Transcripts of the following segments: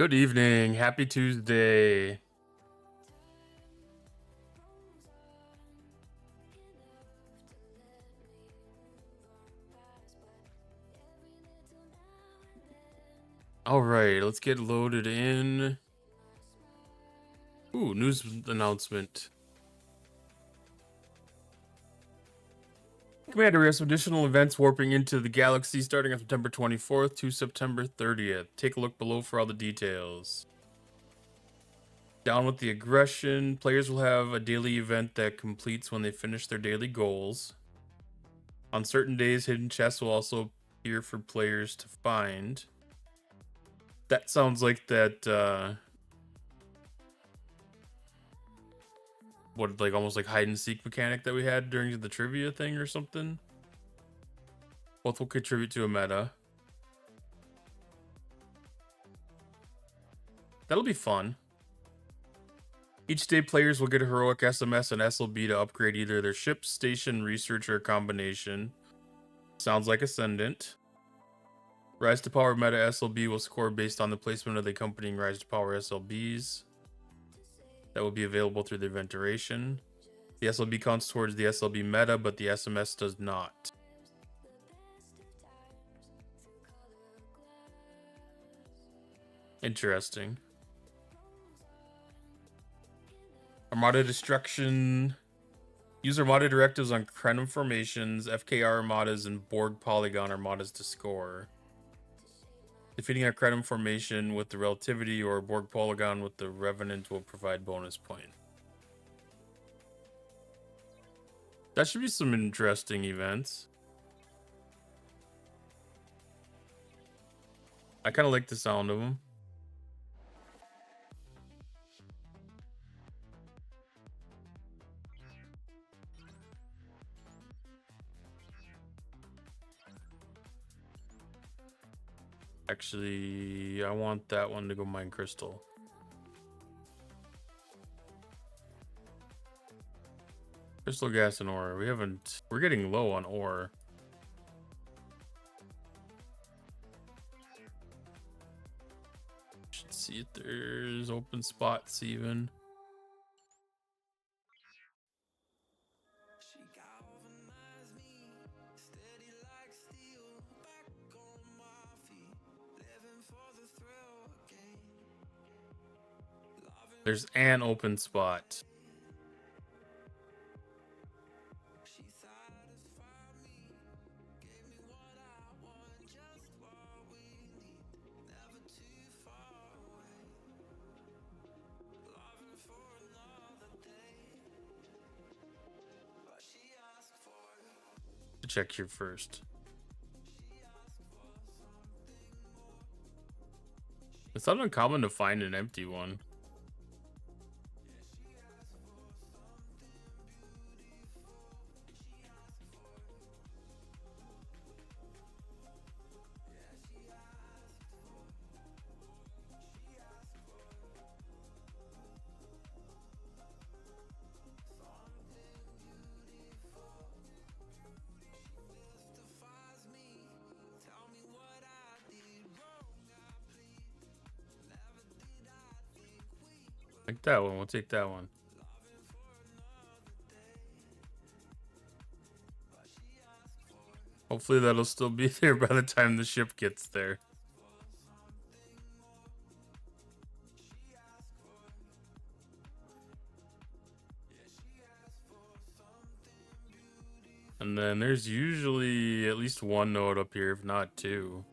Good evening. Happy Tuesday. All right, let's get loaded in. Ooh, news announcement. Commander, we have some additional events warping into the galaxy starting on September 24th to September 30th. Take a look below for all the details. Down with the aggression. Players will have a daily event that completes when they finish their daily goals. On certain days, hidden chests will also appear for players to find. That sounds like that, what, like almost like hide and seek mechanic that we had during the trivia thing or something. Both will contribute to a meta. That'll be fun. Each day, players will get a heroic SMS and SLB to upgrade either their ship, station, research, or a combination. Sounds like Ascendant. Rise to Power meta SLB will score based on the placement of the accompanying Rise to Power SLBs. That will be available through the event duration. The SLB counts towards the SLB meta, but the SMS does not. Interesting. Armada Destruction. Use Armada directives on Krenim formations, FKR armadas, and Borg Polygon armadas to score. Defeating a Krenim formation with the Relativity or Borg Polygon with the Revenant will provide bonus point. That should be some interesting events. I kind of like the sound of them. Actually, I want that one to go mine crystal. Crystal, gas, and ore. We're getting low on ore. Should see if there's open spots even. There's an open spot. Check here first. It's not uncommon to find an empty one. Like that one, we'll take that one. Hopefully that'll still be there by the time the ship gets there. And then there's usually at least one node up here, if not two.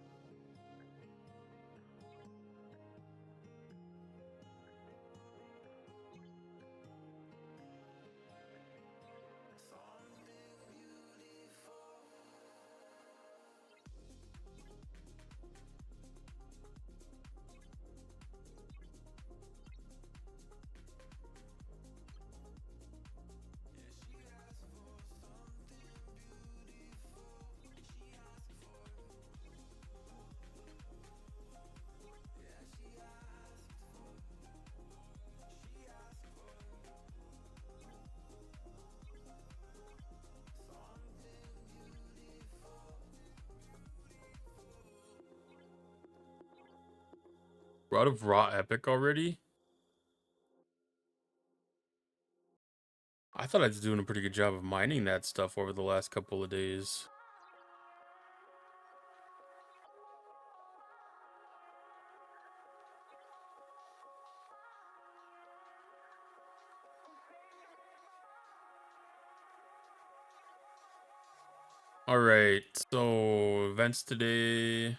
We're out of raw epic already? I thought I was doing a pretty good job of mining that stuff over the last couple of days. Alright, so events today.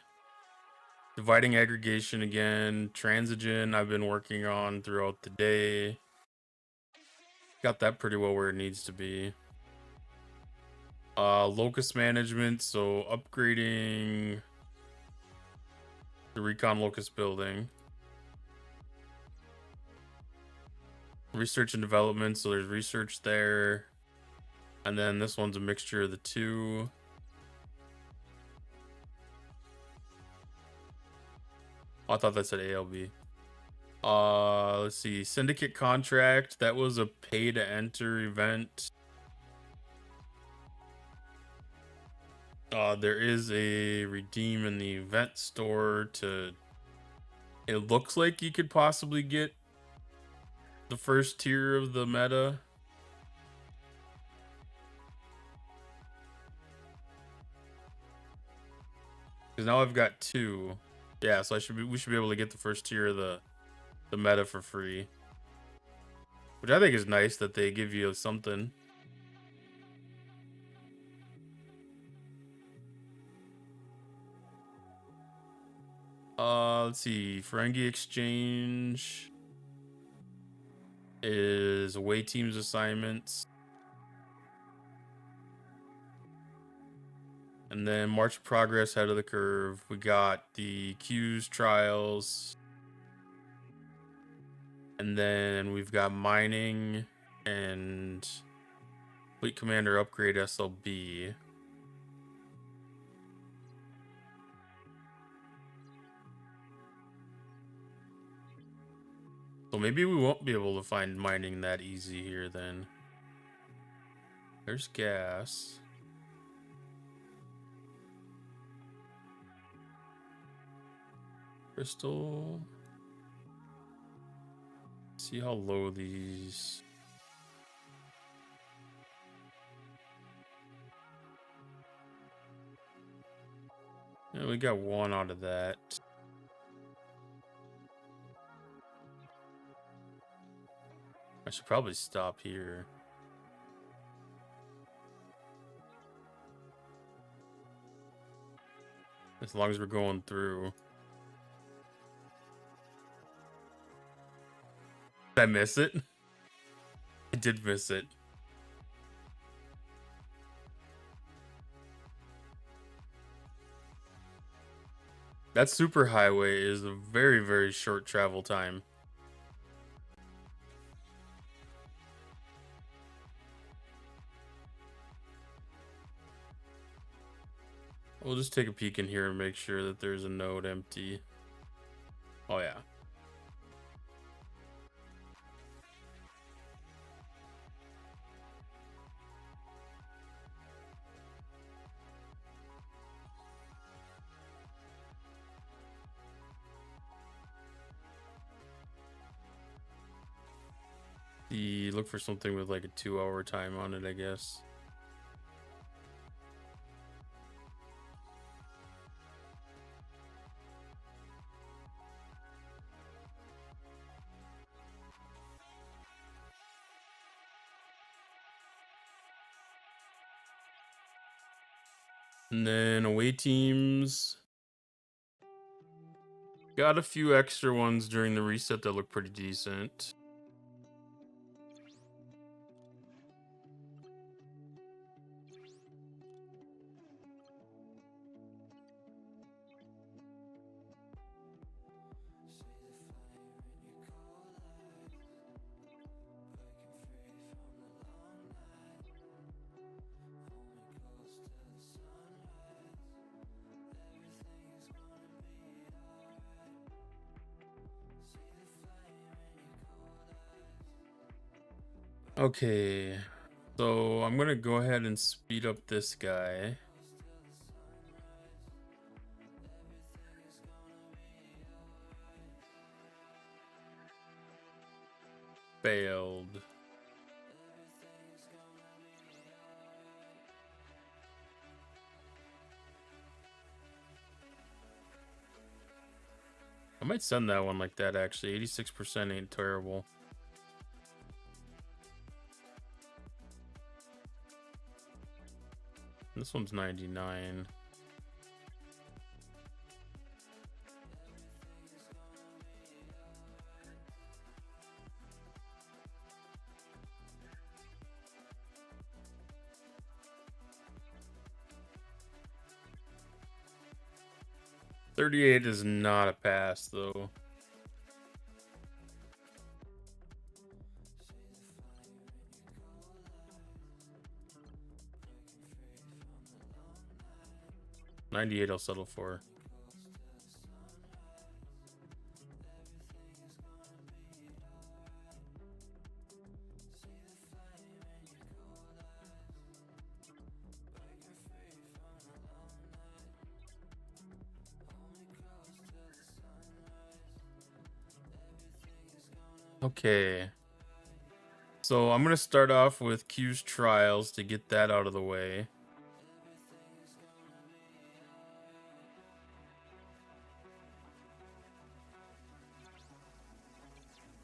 Dividing aggregation again. Transigen I've been working on throughout the day. Got that pretty well where it needs to be. Locust management, so upgrading the recon locust building. Research and development, so there's research there. And then this one's a mixture of the two. Oh, I thought that said ALB. Let's see. Syndicate contract. That was a pay to enter event. There is a redeem in the event store to. It looks like you could possibly get the first tier of the meta. Because now I've got two. Yeah, so we should be able to get the first tier of the meta for free. Which I think is nice that they give you something. Let's see. Ferengi Exchange is away teams assignments. And then March Progress ahead of the curve. We got the Q's trials. And then we've got mining and Fleet Commander upgrade SLB. So maybe we won't be able to find mining that easy here then. There's gas. Crystal. See how low these. Yeah, we got one out of that. I should probably stop here. As long as we're going through. Did I miss it? I did miss it. That superhighway is a very, very short travel time. We'll just take a peek in here and make sure that there's a node empty. Oh, yeah. Look for something with like a 2-hour time on it, I guess. And then away teams. Got a few extra ones during the reset that look pretty decent. Okay, so I'm gonna go ahead and speed up this guy. failed. I might send that one like that, actually. 86% ain't terrible. This one's 99. $38 is not a pass, though. $98 I'll settle for. Okay. So I'm going to start off with Q's Trials to get that out of the way.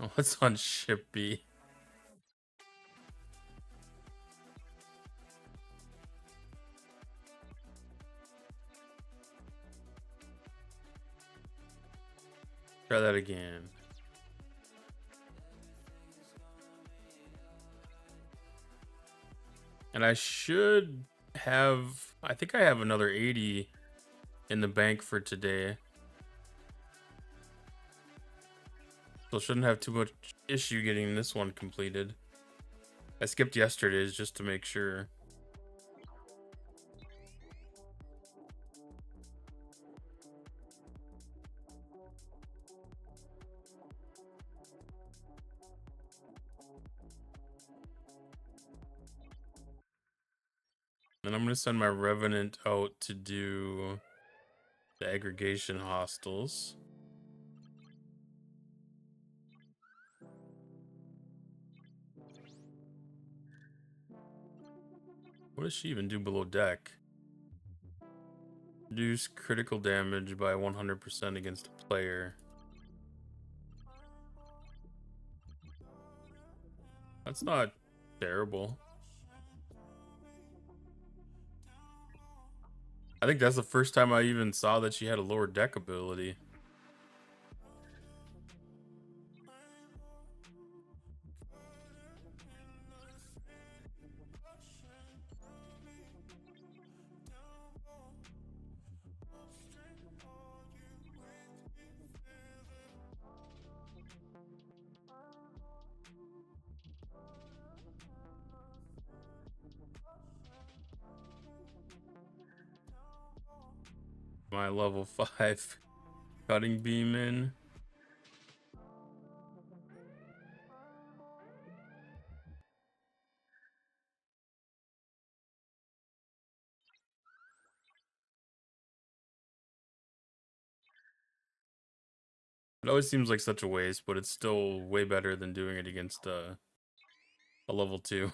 Oh, what's on ship B? Try that again. And I should have, I think I have another 80 in the bank for today. So shouldn't have too much issue getting this one completed. I skipped yesterday's just to make sure. And I'm going to send my Revenant out to do the aggregation hostels. What does she even do below deck? Reduce critical damage by 100% against a player. That's not terrible. I think that's the first time I even saw that she had a lower deck ability. My level 5 cutting beam in. It always seems like such a waste, but it's still way better than doing it against a level 2.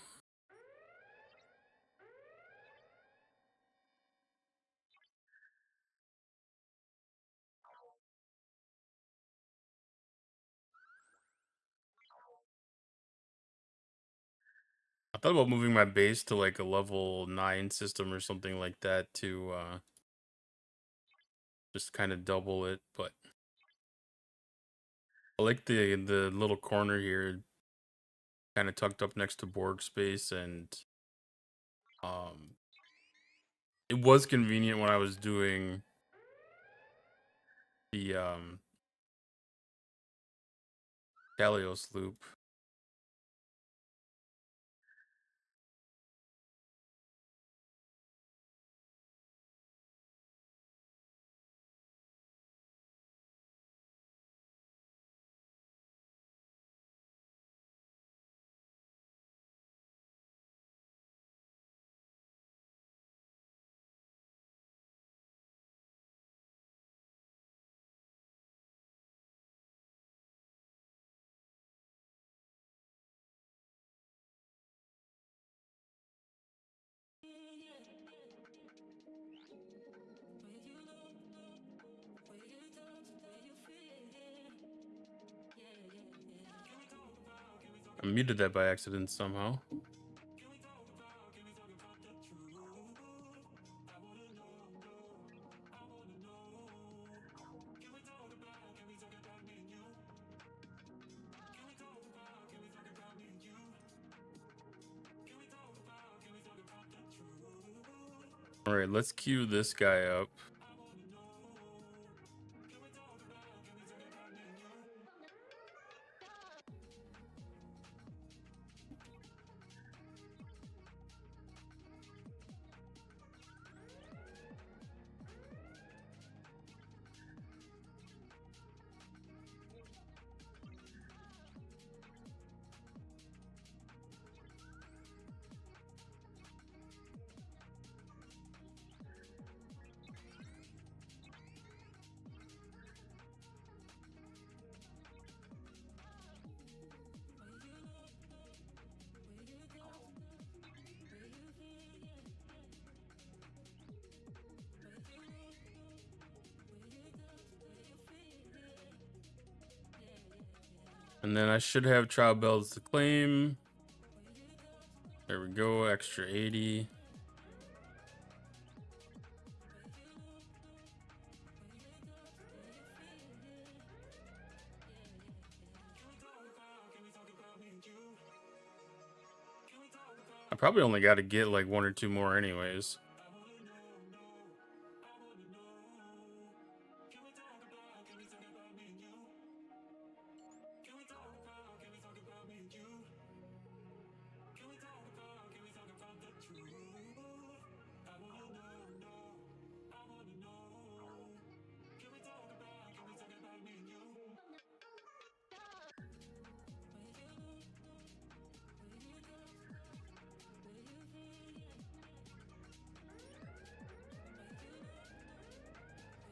I thought about moving my base to like a level 9 system or something like that to just kind of double it, but I like the little corner here kind of tucked up next to Borg space, and it was convenient when I was doing the Kalios loop. I muted that by accident somehow. All right, let's queue this guy up. And then I should have trial bells to claim. There we go, extra 80. I probably only got to get like 1 or 2 more anyways.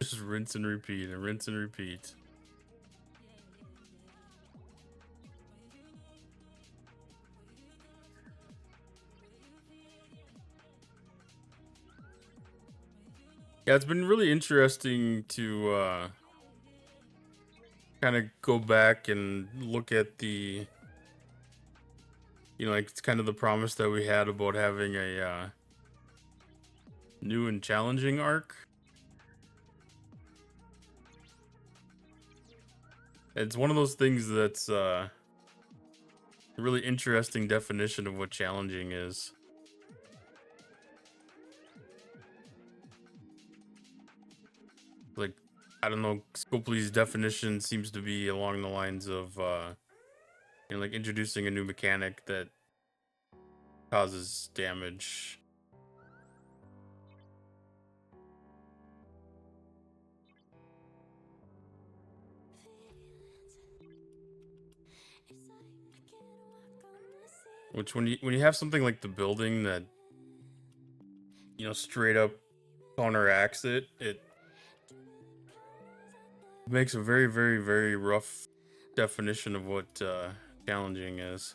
Just rinse and repeat and rinse and repeat. Yeah, it's been really interesting to kind of go back and look at the, like it's kind of the promise that we had about having a new and challenging arc. It's one of those things that's a really interesting definition of what challenging is. Like, I don't know, Scopely's definition seems to be along the lines of, like introducing a new mechanic that causes damage. Which when you have something like the building that, straight up counteracts it, it makes a very, very, very rough definition of what challenging is.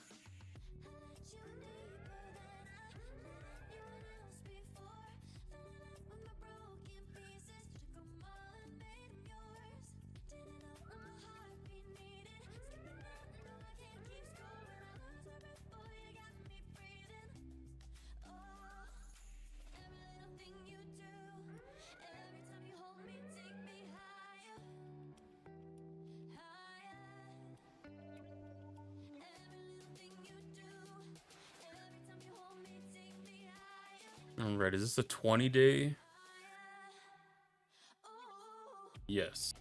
All right, is this a 20-day? Yes.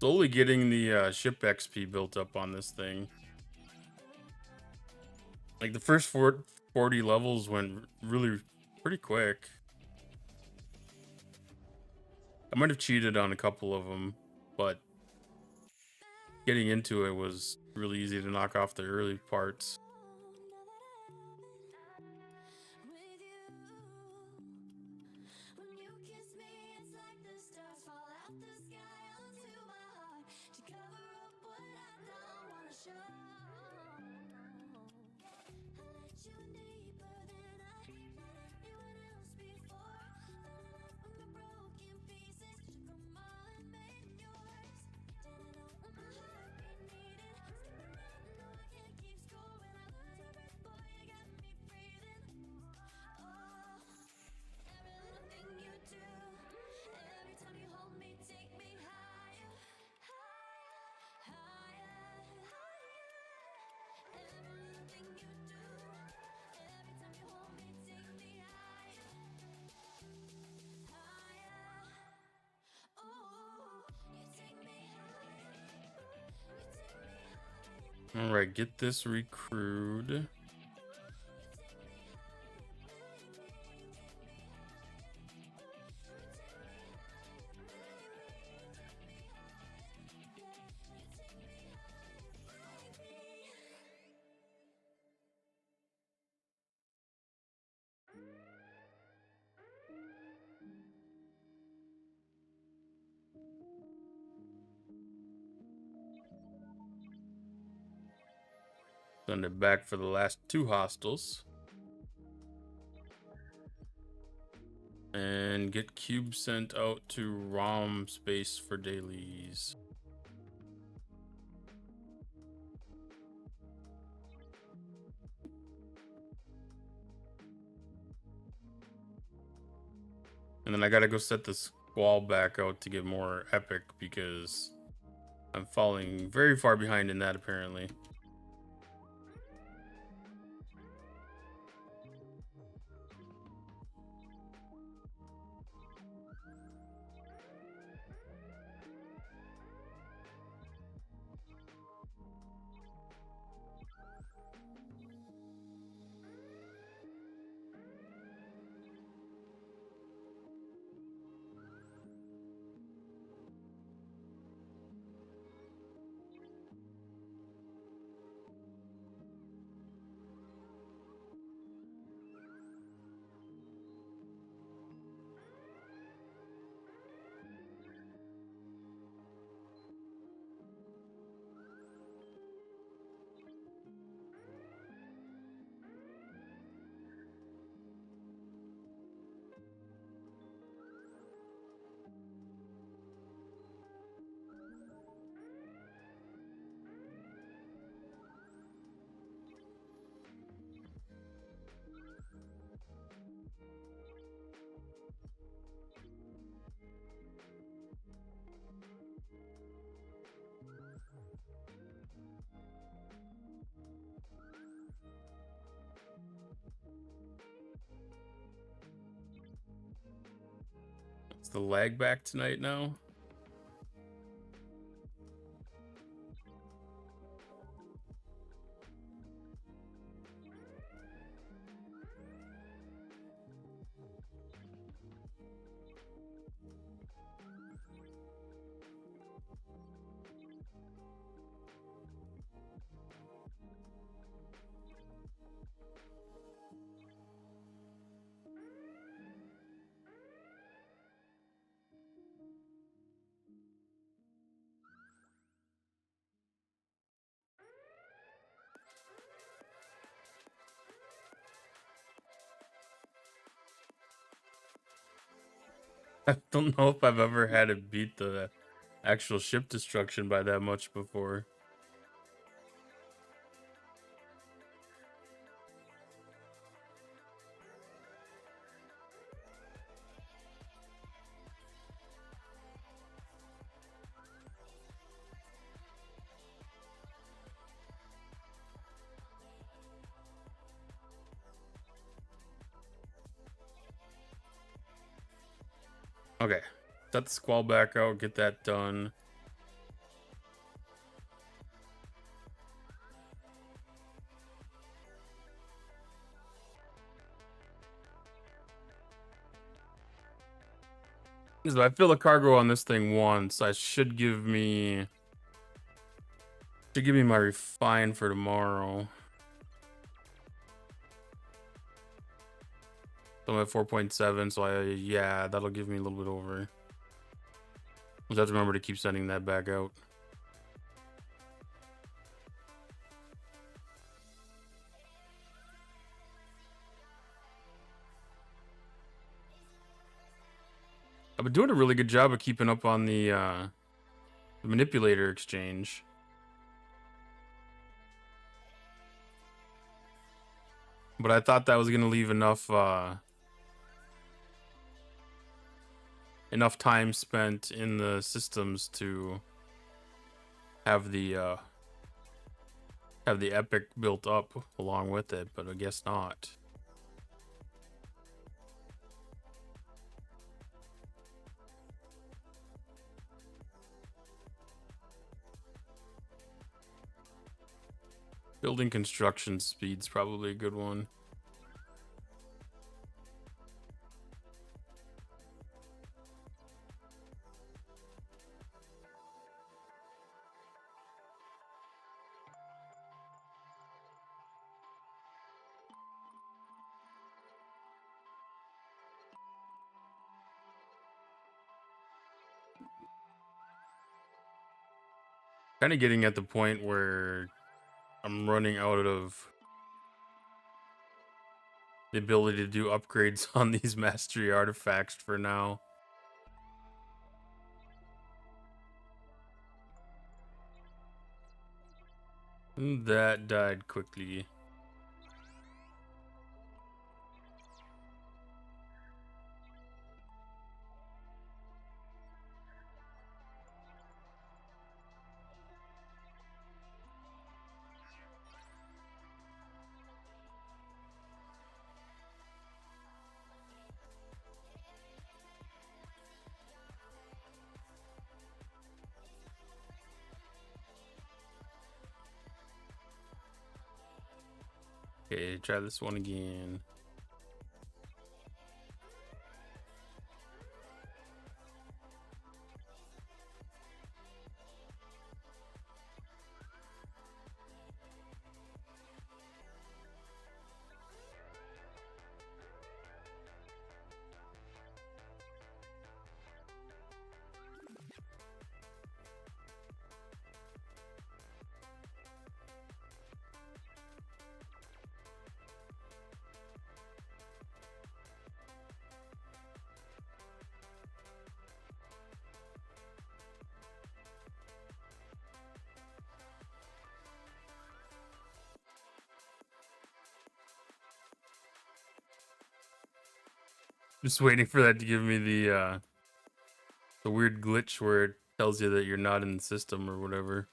Slowly getting the ship XP built up on this thing. Like the first 40 levels went really pretty quick. I might have cheated on a couple of them, but getting into it was really easy to knock off the early parts. All right, get this recruit. Send it back for the last 2 hostiles. And get cube sent out to ROM space for dailies. And then I gotta go set the squall back out to get more epic because I'm falling very far behind in that apparently. Is the lag back tonight now? I don't know if I've ever had it beat the actual ship destruction by that much before. Okay, set the squall back out, get that done. So I fill the cargo on this thing once. I should give me my refine for tomorrow. So I'm at 4.7, so yeah, that'll give me a little bit over. I'll just have to remember to keep sending that back out. been doing a really good job of keeping up on the manipulator exchange. But I thought that was gonna leave enough enough time spent in the systems to have the epic built up along with it, but I guess not. Building construction speed's probably a good one. Kind of getting at the point where I'm running out of the ability to do upgrades on these mastery artifacts for now. And that died quickly. Okay, try this one again. Just waiting for that to give me the weird glitch where it tells you that you're not in the system or whatever.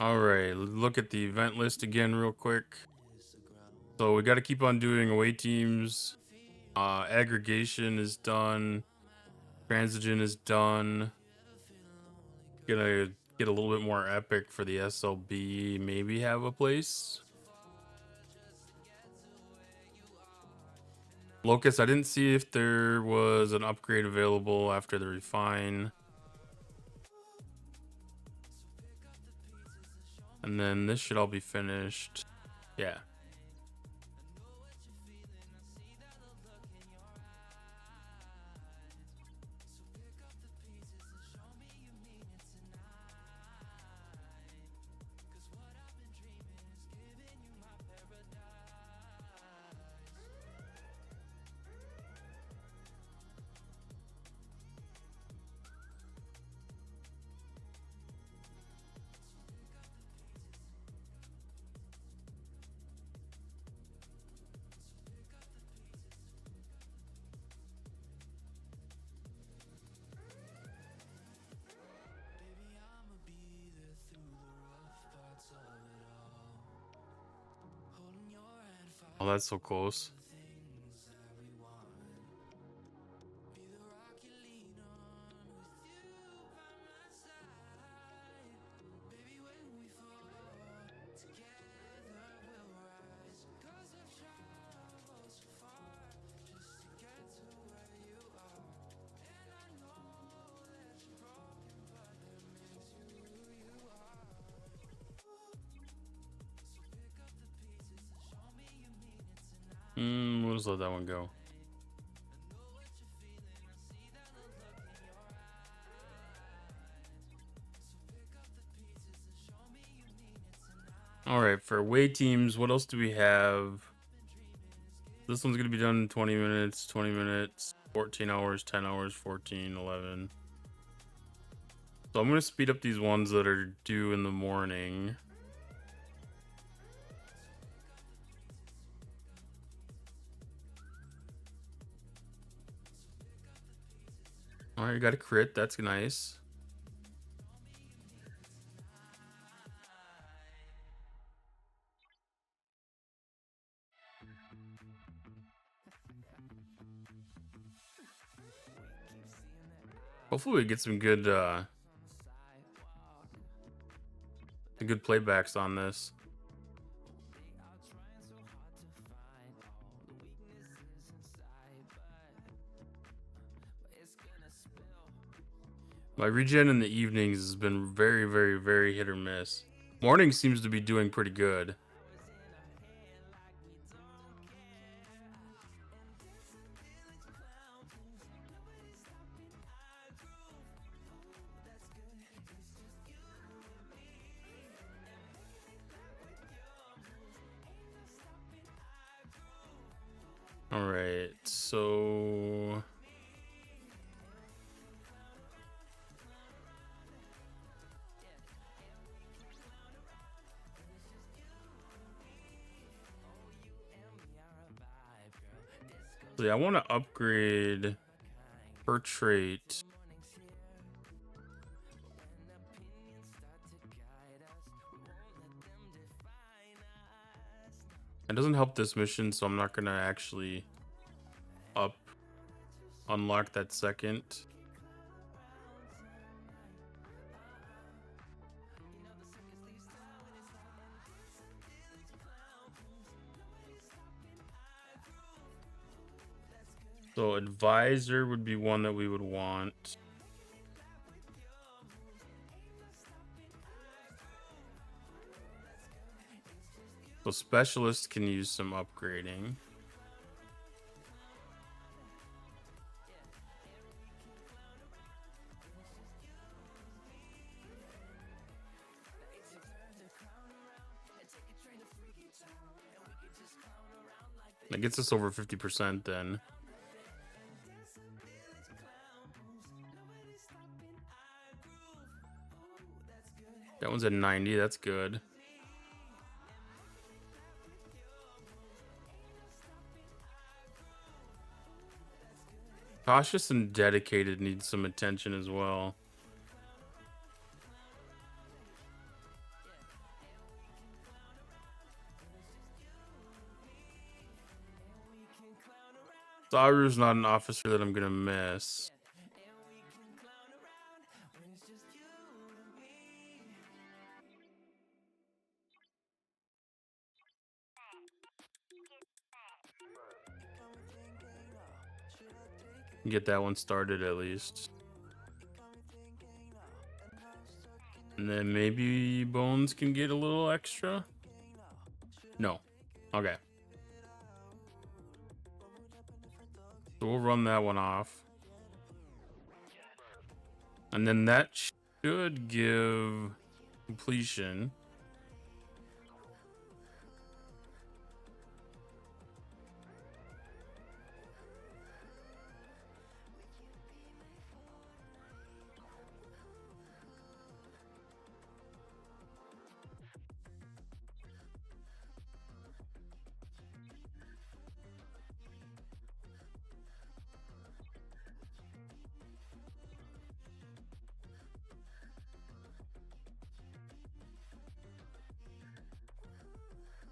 All right, look at the event list again real quick. So we got to keep on doing away teams. Aggregation is done. Transigen is done. Gonna get a little bit more epic for the SLB. Maybe have a place. Locust, I didn't see if there was an upgrade available after the refine. And then this should all be finished. Yeah. Oh, that's so close. We'll just let that one go. All right, for away teams, what else do we have? This one's going to be done in 20 minutes, 20 minutes, 14 hours, 10 hours, 14, 11. So I'm going to speed up these ones that are due in the morning. All right, you got a crit. That's nice. Hopefully we get some good playbacks on this. My regen in the evenings has been very, very, very hit or miss. Morning seems to be doing pretty good. All right, so yeah, I want to upgrade her trait. It doesn't help this mission, so I'm not gonna actually unlock that second. So advisor would be one that we would want. So specialist can use some upgrading. That gets us over 50% then. That one's at 90, that's good. Cautious and dedicated needs some attention as well. Saru's not an officer that I'm gonna miss. Get that one started at least. And then maybe Bones can get a little extra? No. Okay. So we'll run that one off. And then that should give completion.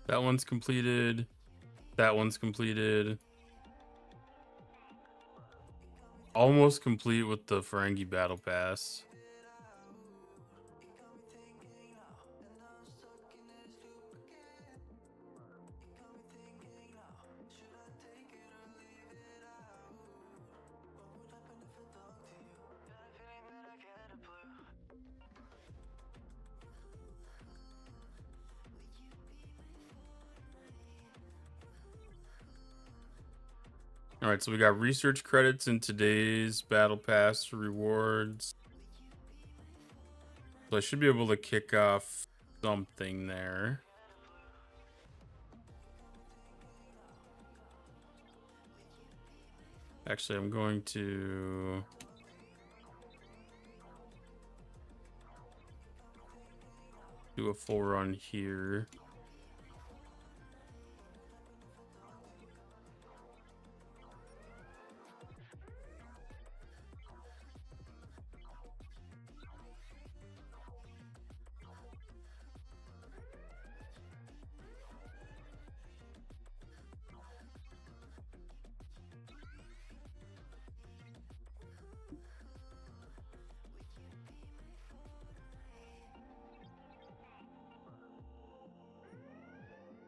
That one's completed. That one's completed. Almost complete with the Ferengi Battle Pass. All right, so we got research credits in today's battle pass rewards. So I should be able to kick off something there. Actually, I'm going to do a full run here.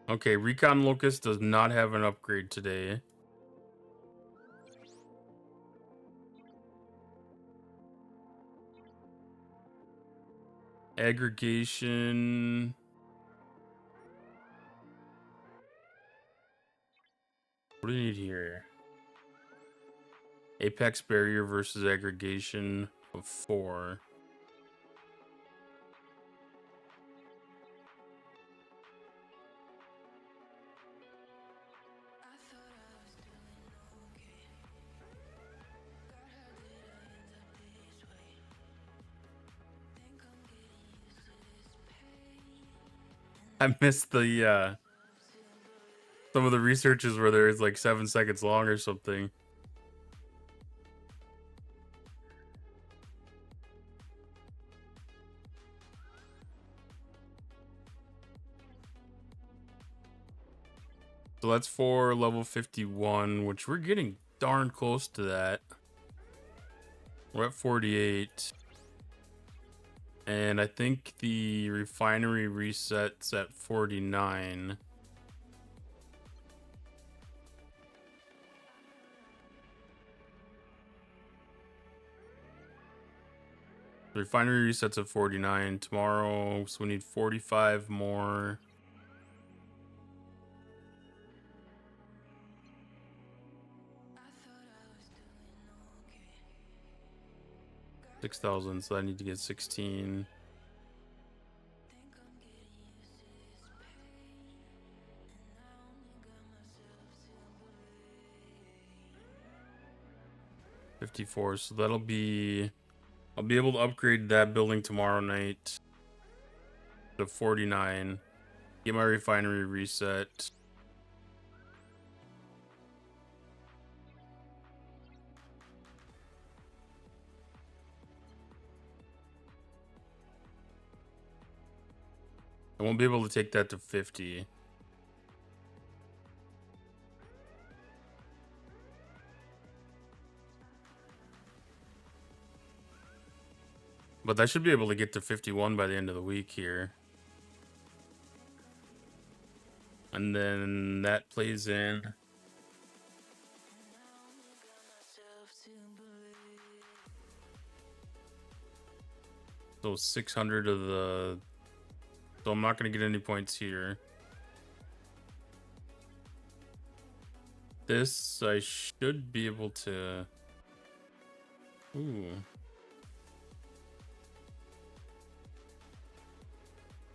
Okay, Recon Locust does not have an upgrade today. Aggregation. What do you need here? Apex barrier versus aggregation of 4. I missed the some of the researches where there's like 7 seconds long or something. So that's for level 51, which we're getting darn close to that. We're at 48. And I think the refinery resets at 49. The refinery resets at 49 tomorrow, so we need 45 more. 6,000, so I need to get 16. $54, so that'll be... I'll be able to upgrade that building tomorrow night to 49. Get my refinery reset. I won't be able to take that to 50. But I should be able to get to 51 by the end of the week here. And then that plays in. So 600 of the... So I'm not going to get any points here. This, I should be able to... Ooh.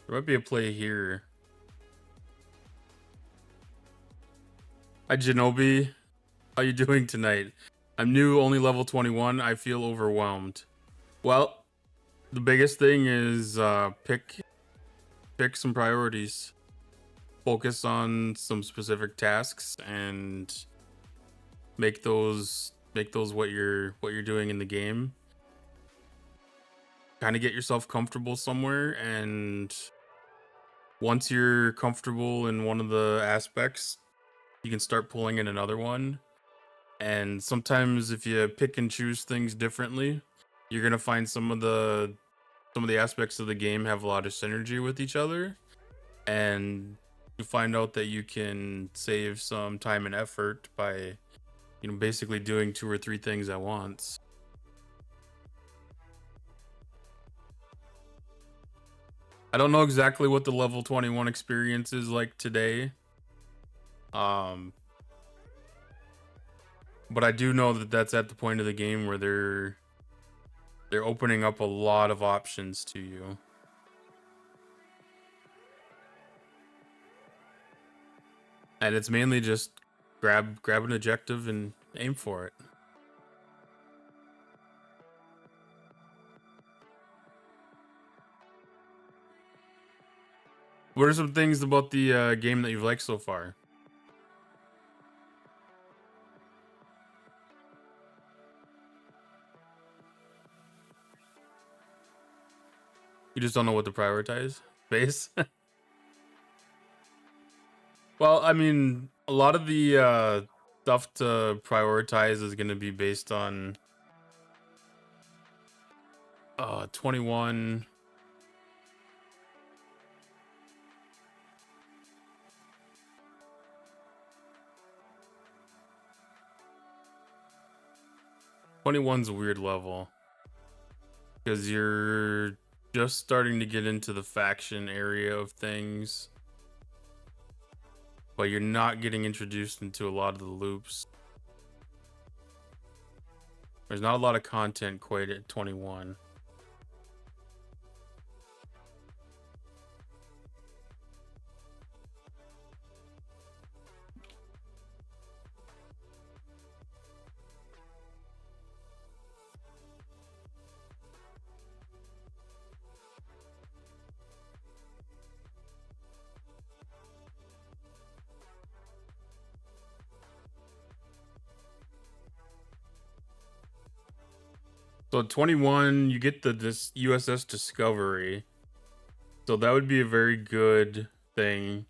There might be a play here. Hi, Janobi. How you doing tonight? I'm new, only level 21. I feel overwhelmed. Well, the biggest thing is pick some priorities. Focus on some specific tasks and make those what you're doing in the game. Kind of get yourself comfortable somewhere, and once you're comfortable in one of the aspects, you can start pulling in another one. And sometimes if you pick and choose things differently, you're gonna find some of the aspects of the game have a lot of synergy with each other, and you find out that you can save some time and effort by, you know, basically doing 2 or 3 things at once. I don't know exactly what the level 21 experience is like today. But I do know that that's at the point of the game where they're opening up a lot of options to you. And it's mainly just grab an objective and aim for it. What are some things about the game that you've liked so far? You just don't know what to prioritize? Base? Well, I mean, a lot of the stuff to prioritize is going to be based on 21. '21's a weird level because you're just starting to get into the faction area of things, but you're not getting introduced into a lot of the loops. There's not a lot of content quite at 21. So 21, you get this USS Discovery. So that would be a very good thing.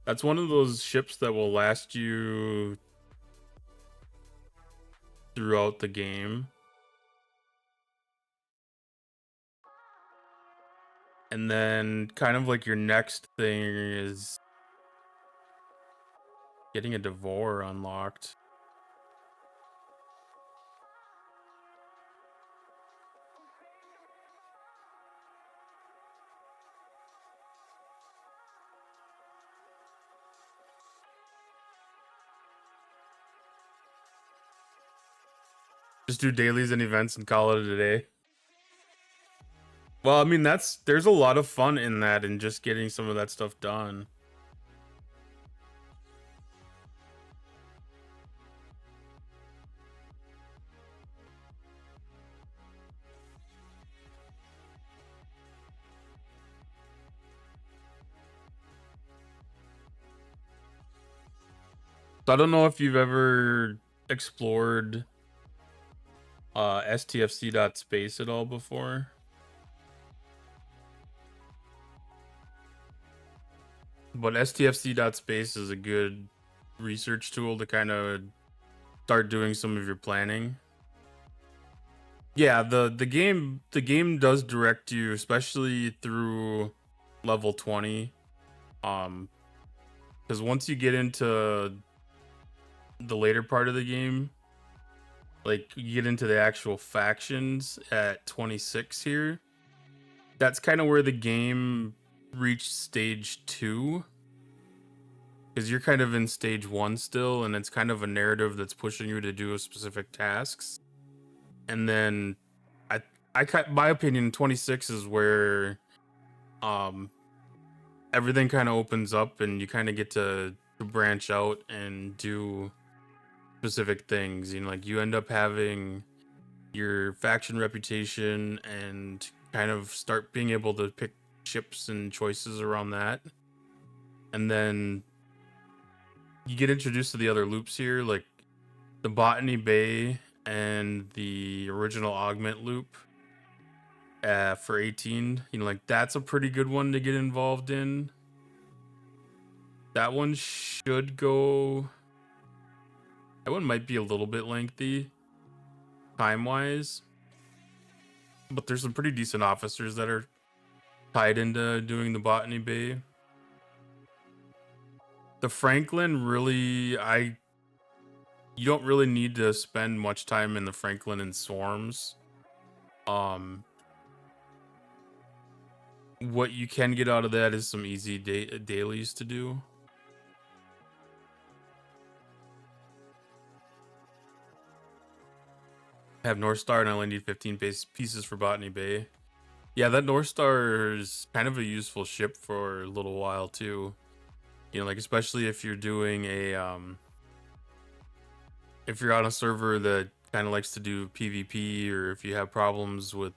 That's one of those ships that will last you throughout the game. And then kind of like your next thing is getting a Devore unlocked. Just do dailies and events and call it a day. Well, I mean, there's a lot of fun in that and just getting some of that stuff done. So I don't know if you've ever explored stfc.space at all before. But stfc.space is a good research tool to kind of start doing some of your planning. Yeah, the game does direct you, especially through level 20. Because once you get into the later part of the game, like you get into the actual factions at 26 here, that's kind of where the game reached stage 2. Because you're kind of in stage 1 still, and it's kind of a narrative that's pushing you to do a specific tasks. And then my opinion, 26 is where everything kind of opens up and you kind of get to branch out and do specific things. You know, like you end up having your faction reputation and kind of start being able to pick ships and choices around that. And then you get introduced to the other loops here, like the Botany Bay and the original Augment loop for 18. You know, like that's a pretty good one to get involved in. That one should go. That one might be a little bit lengthy time-wise, but there's some pretty decent officers that are tied into doing the Botany Bay. The Franklin really, you don't really need to spend much time in the Franklin and Swarms. What you can get out of that is some easy dailies to do. I have North Star and I only need 15 pieces for Botany Bay. Yeah, that North Star is kind of a useful ship for a little while too. You know, like especially if you're doing a if you're on a server that kind of likes to do PvP, or if you have problems with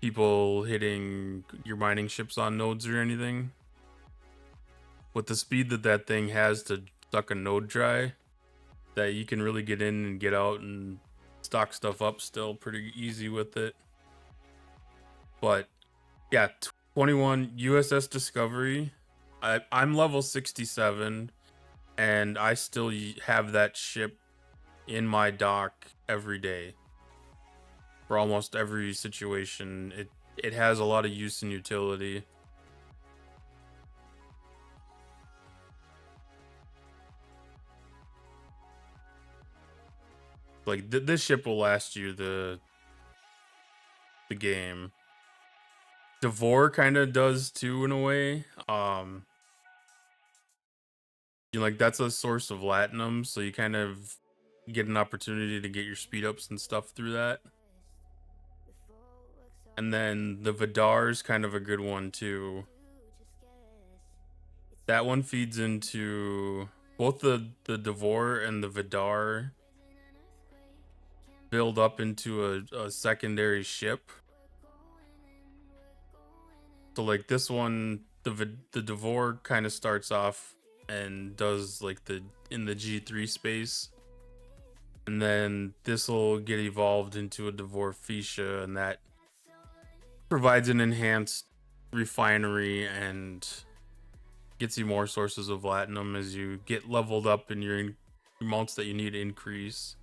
people hitting your mining ships on nodes or anything. With the speed that that thing has to suck a node dry, that you can really get in and get out and stock stuff up still pretty easy with it. But yeah, 21 USS Discovery. I'm level 67 and I still have that ship in my dock every day for almost every situation. It has a lot of use and utility. Like this ship will last you the game. Devore kind of does too in a way. You know, like that's a source of latinum, so you kind of get an opportunity to get your speed ups and stuff through that. And then the Vidar is kind of a good one too. That one feeds into both the Devore and the Vidar build up into a secondary ship. So like this one, the Devore kind of starts off and does like in the G3 space, and then this will get evolved into a Devore Fuchsia, and that provides an enhanced refinery and gets you more sources of latinum as you get leveled up and your amounts that you need to increase.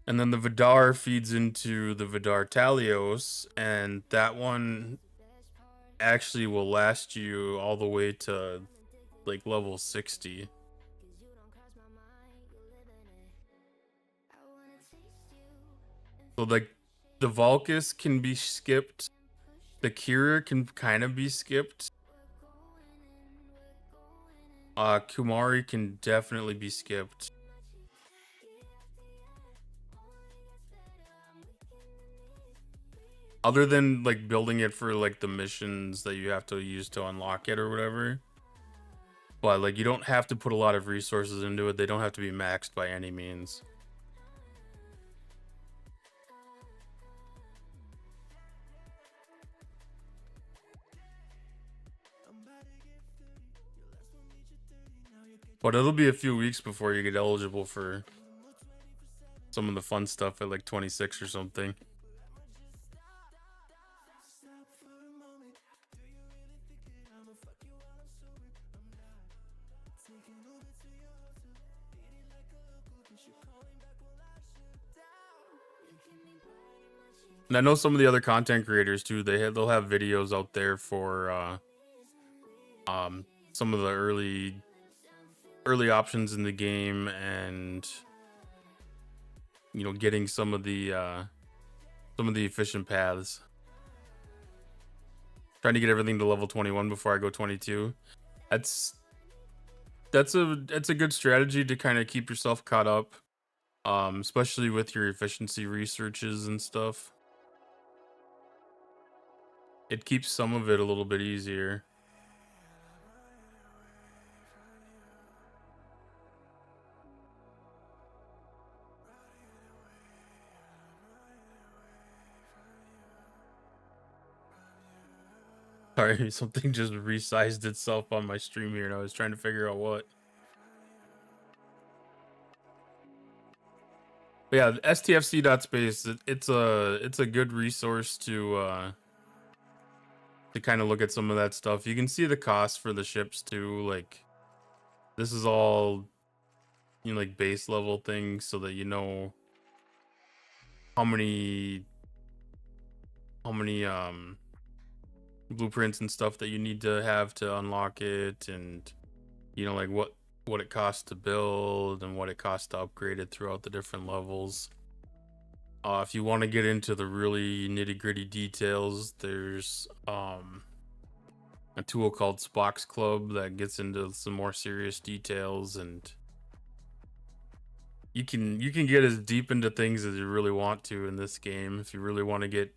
And then the Vidar feeds into the Vidar Talios, and that one actually will last you all the way to like level 60. So like the Valkys can be skipped, the Kira can kind of be skipped, Kumari can definitely be skipped. Other than like building it for like the missions that you have to use to unlock it or whatever. But like you don't have to put a lot of resources into it. They don't have to be maxed by any means. But it'll be a few weeks before you get eligible for some of the fun stuff at like 26 or something. And I know some of the other content creators too, they'll have videos out there for some of the early options in the game, and you know, getting some of the efficient paths. Trying to get everything to level 21 before I go 22. That's a good strategy to kind of keep yourself caught up, especially with your efficiency researches and stuff. It keeps some of it a little bit easier. Sorry, something just resized itself on my stream here, and I was trying to figure out what. But yeah, stfc.space, it's a good resource to kind of look at some of that stuff. You can see the cost for the ships too. Like this is all, you know, like base level things, so that you know how many blueprints and stuff that you need to have to unlock it, and you know, like what it costs to build and what it costs to upgrade it throughout the different levels. If you want to get into the really nitty-gritty details, there's a tool called Spock's Club that gets into some more serious details, and you can get as deep into things as you really want to in this game if you really want to get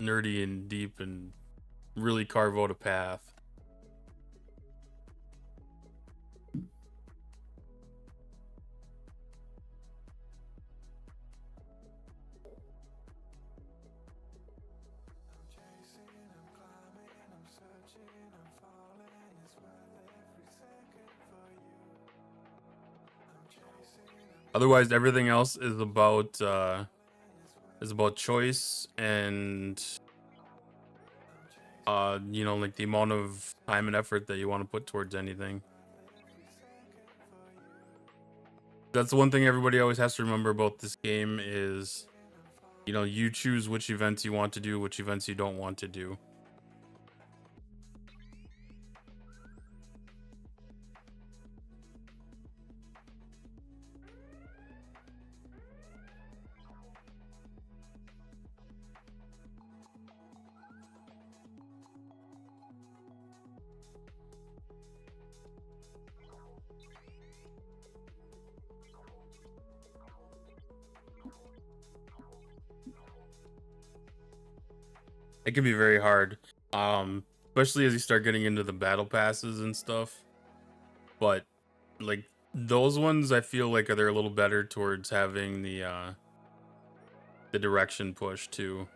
nerdy and deep and really carve out a path. Otherwise, everything else is about choice and like the amount of time and effort that you want to put towards anything. That's the one thing everybody always has to remember about this game is, you choose which events you want to do, which events you don't want to do. It can be very hard, especially as you start getting into the battle passes and stuff. But like those ones, I feel like they're a little better towards having the direction push too.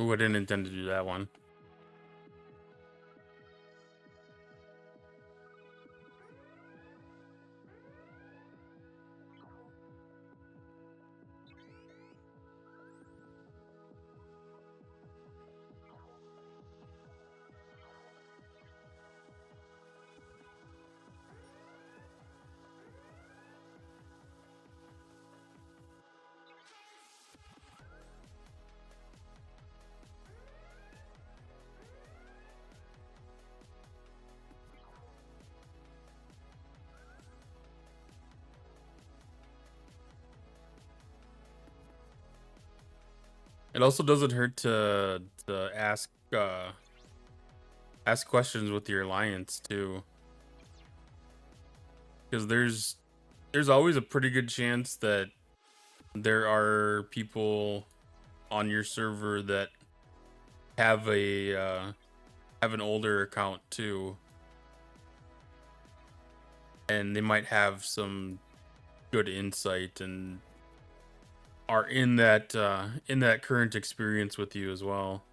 Ooh, I didn't intend to do that one. It also doesn't hurt to ask questions with your alliance too, because there's always a pretty good chance that there are people on your server that have have an older account too, and they might have some good insight and are in that current experience with you as well.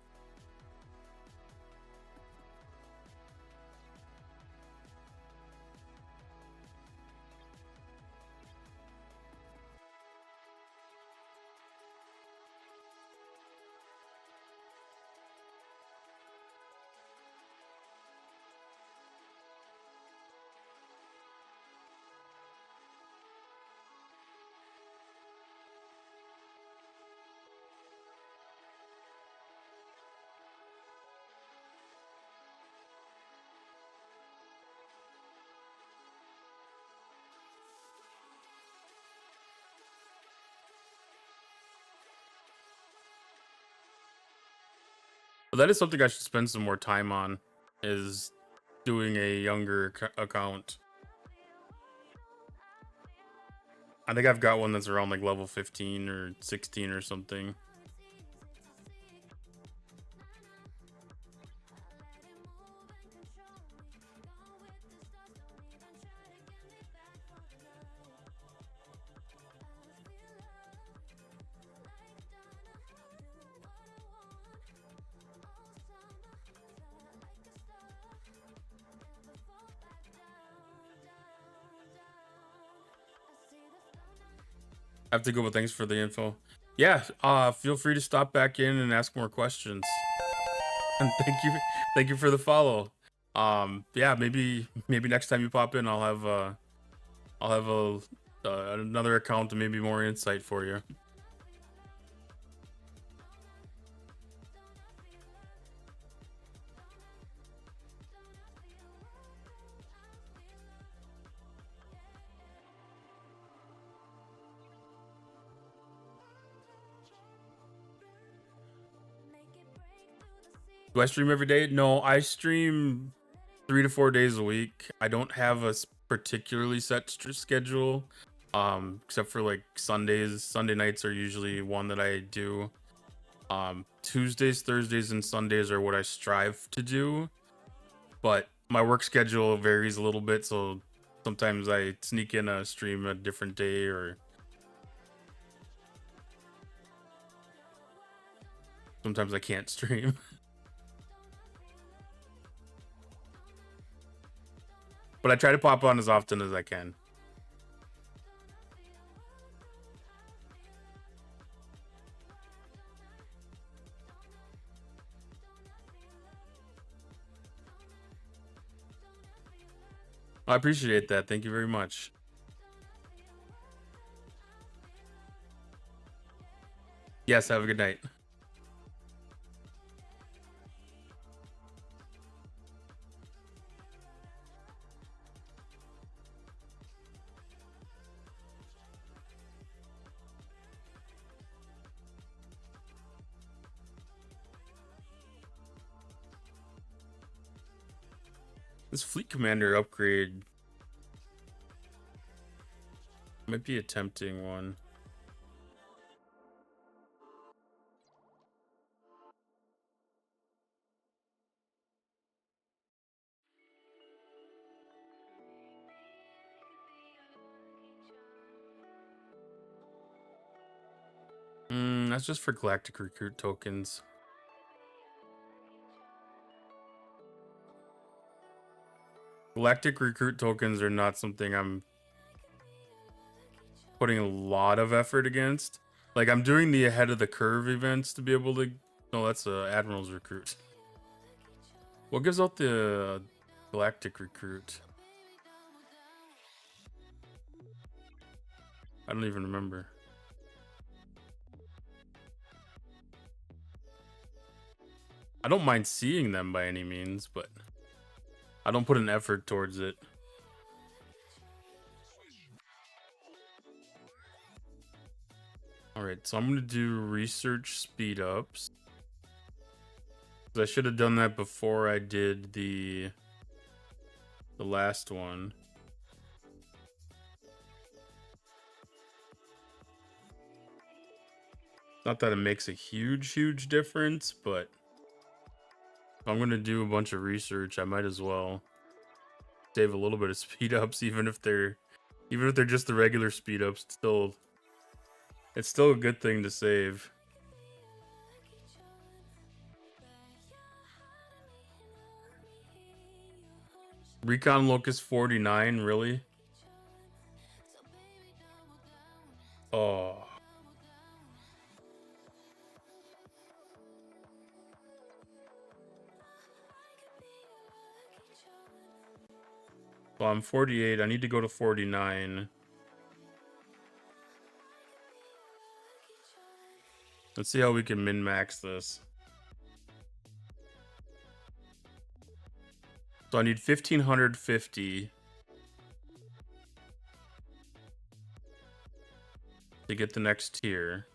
But that is something I should spend some more time on, is doing a younger account. I think I've got one that's around like level 15 or 16 or something. I have to go, but thanks for the info. Yeah, feel free to stop back in and ask more questions. And thank you for the follow. Yeah, maybe next time you pop in, I'll have another account and maybe more insight for you. Do I stream every day? No, I stream 3 to 4 days a week. I don't have a particularly set schedule, except for like Sundays. Sunday nights are usually one that I do. Tuesdays, Thursdays, and Sundays are what I strive to do, but my work schedule varies a little bit, so sometimes I sneak in a stream a different day, or sometimes I can't stream. But I try to pop on as often as I can. I appreciate that. Thank you very much. Yes, have a good night. This Fleet Commander upgrade might be a tempting one. That's just for Galactic Recruit tokens. Galactic Recruit tokens are not something I'm putting a lot of effort against. Like, I'm doing the ahead of the curve events to be able to. No, that's a Admiral's Recruit. What gives out the Galactic Recruit? I don't even remember. I don't mind seeing them by any means, but I don't put an effort towards it. Alright, so I'm going to do research speed ups. I should have done that before I did the last one. Not that it makes a huge difference, but if I'm going to do a bunch of research, I might as well save a little bit of speed ups, even if they're just the regular speed ups. It's still a good thing to save. Recon Locust 49, really? Oh. Well, I'm 48. I need to go to 49. Let's see how we can min-max this. So I need 1550 to get the next tier.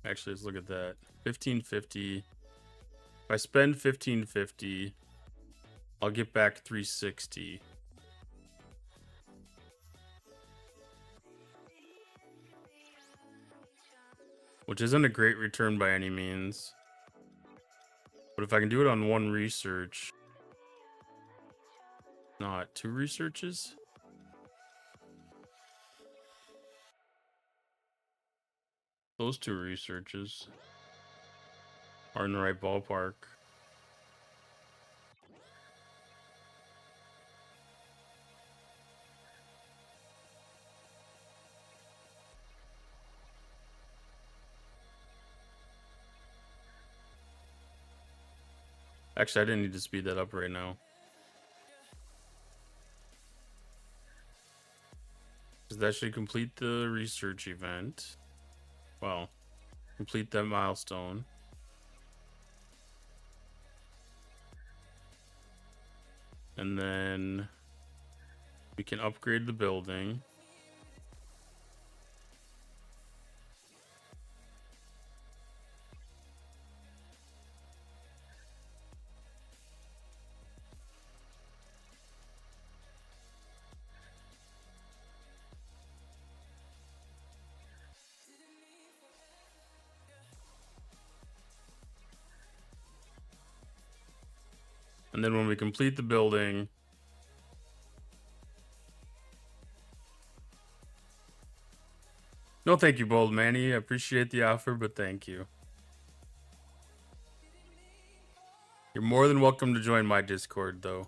Actually, let's look at that. 1550. If I spend 1550, I'll get back 360. Which isn't a great return by any means. But if I can do it on one research, not two researches. Those two researches are in the right ballpark. Actually, I didn't need to speed that up right now. Because that should complete the research event. Well, complete that milestone. And then we can upgrade the building. And then when we complete the building, no, thank you, Bold Manny. I appreciate the offer, but thank you. You're more than welcome to join my Discord, though.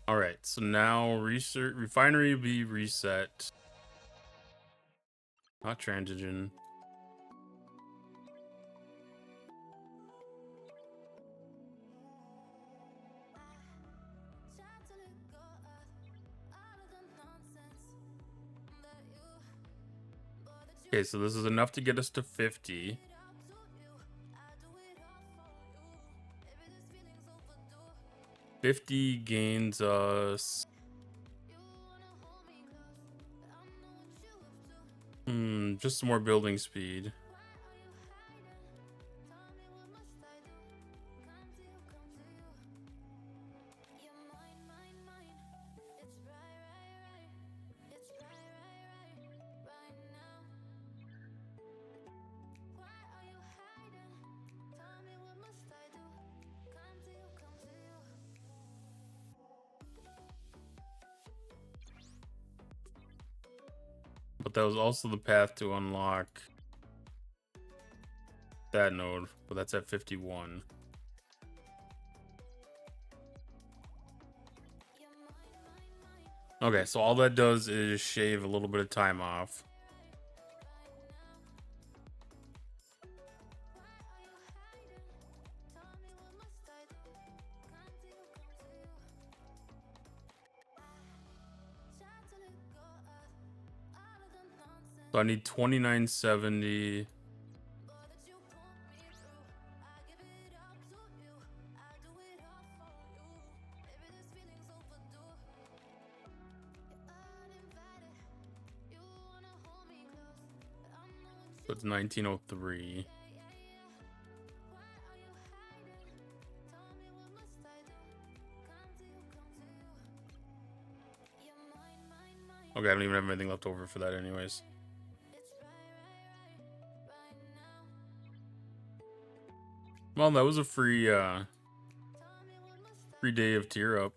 All right, so now refinery be reset. Not transigen. Okay, so this is enough to get us to 50. $50 gains us just some more building speed. But that was also the path to unlock that node, but that's at 51. Okay, so all that does is shave a little bit of time off. So I need 2970. So it's 1903. Okay, I don't even have anything left over for that anyways. Well, that was a free day of tier up.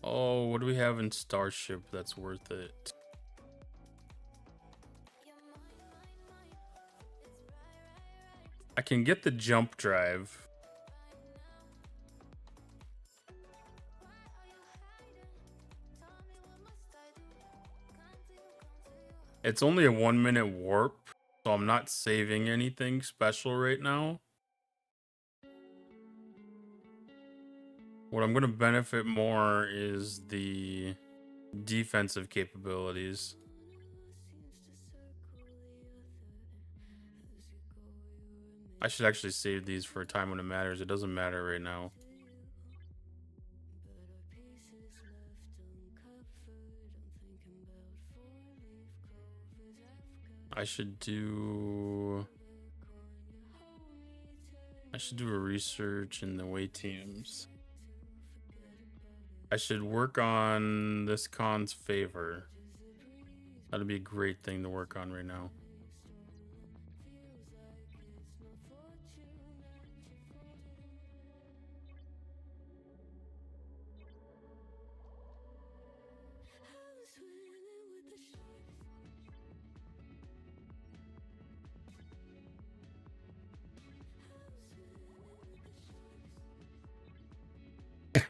Oh, what do we have in Starship that's worth it? I can get the jump drive. It's only a 1-minute warp, so I'm not saving anything special right now. What I'm going to benefit more is the defensive capabilities. I should actually save these for a time when it matters. It doesn't matter right now. I should do a research in the away teams. I should work on this Khan's favor. That'd be a great thing to work on right now.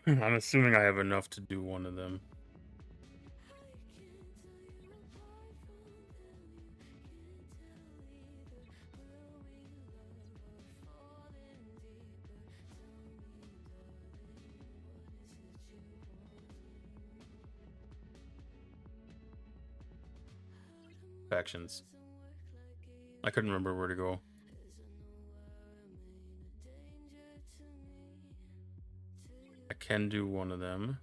I'm assuming I have enough to do one of them. Factions. I couldn't remember where to go. I can do one of them.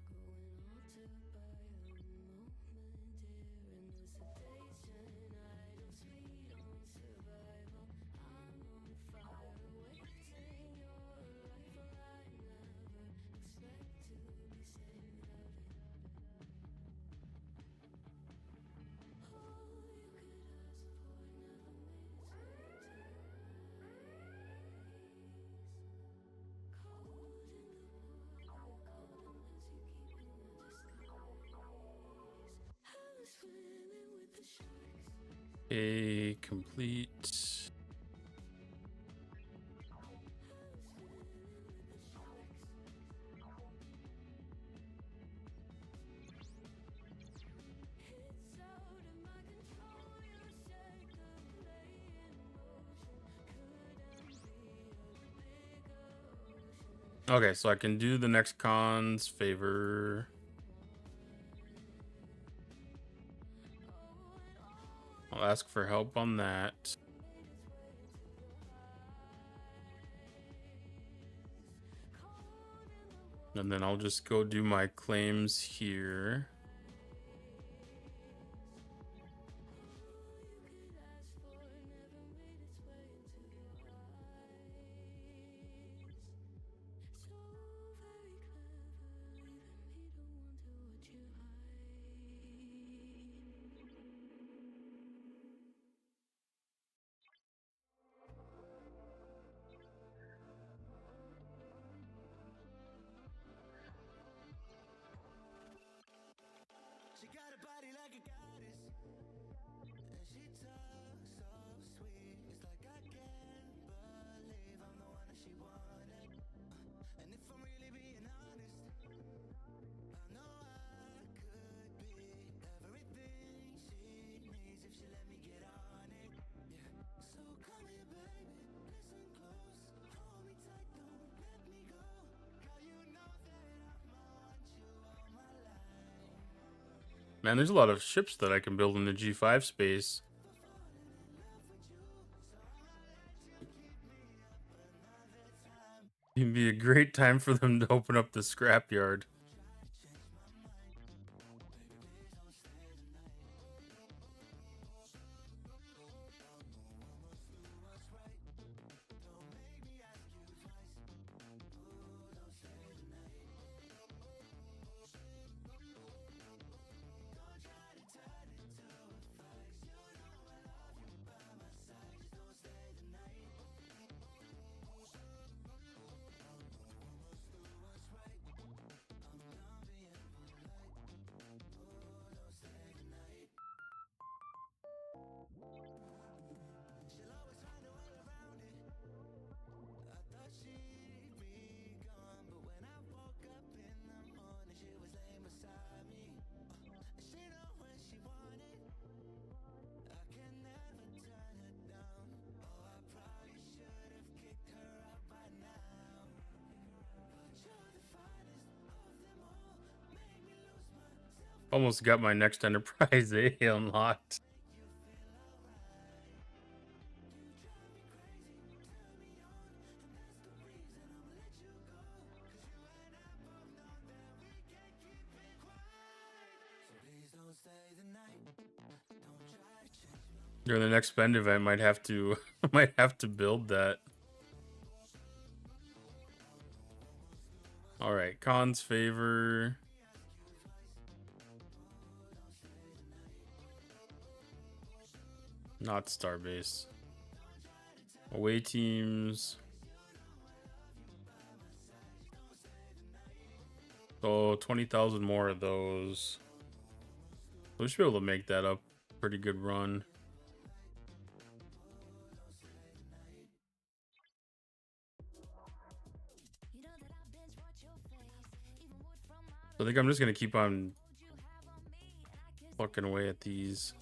A complete. Okay, so I can do the next Khan's favor. I'll ask for help on that. And then I'll just go do my claims here. Man, there's a lot of ships that I can build in the G5 space. It'd be a great time for them to open up the scrapyard. Almost got my next Enterprise A unlocked. During the next spend event, might have to might have to build that. All right, Khan's favor. Not Starbase. Away teams. So 20,000 more of those. We should be able to make that up. Pretty good run. I think I'm just gonna keep on plucking away at these.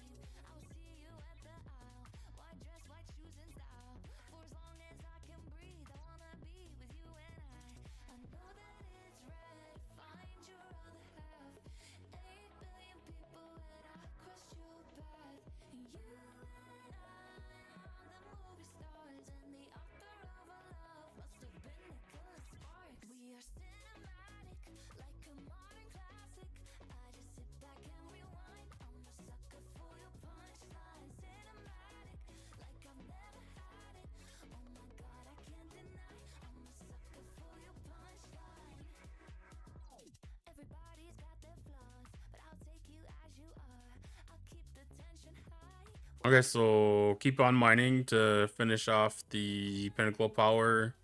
Okay, so keep on mining to finish off the Pinnacle Power,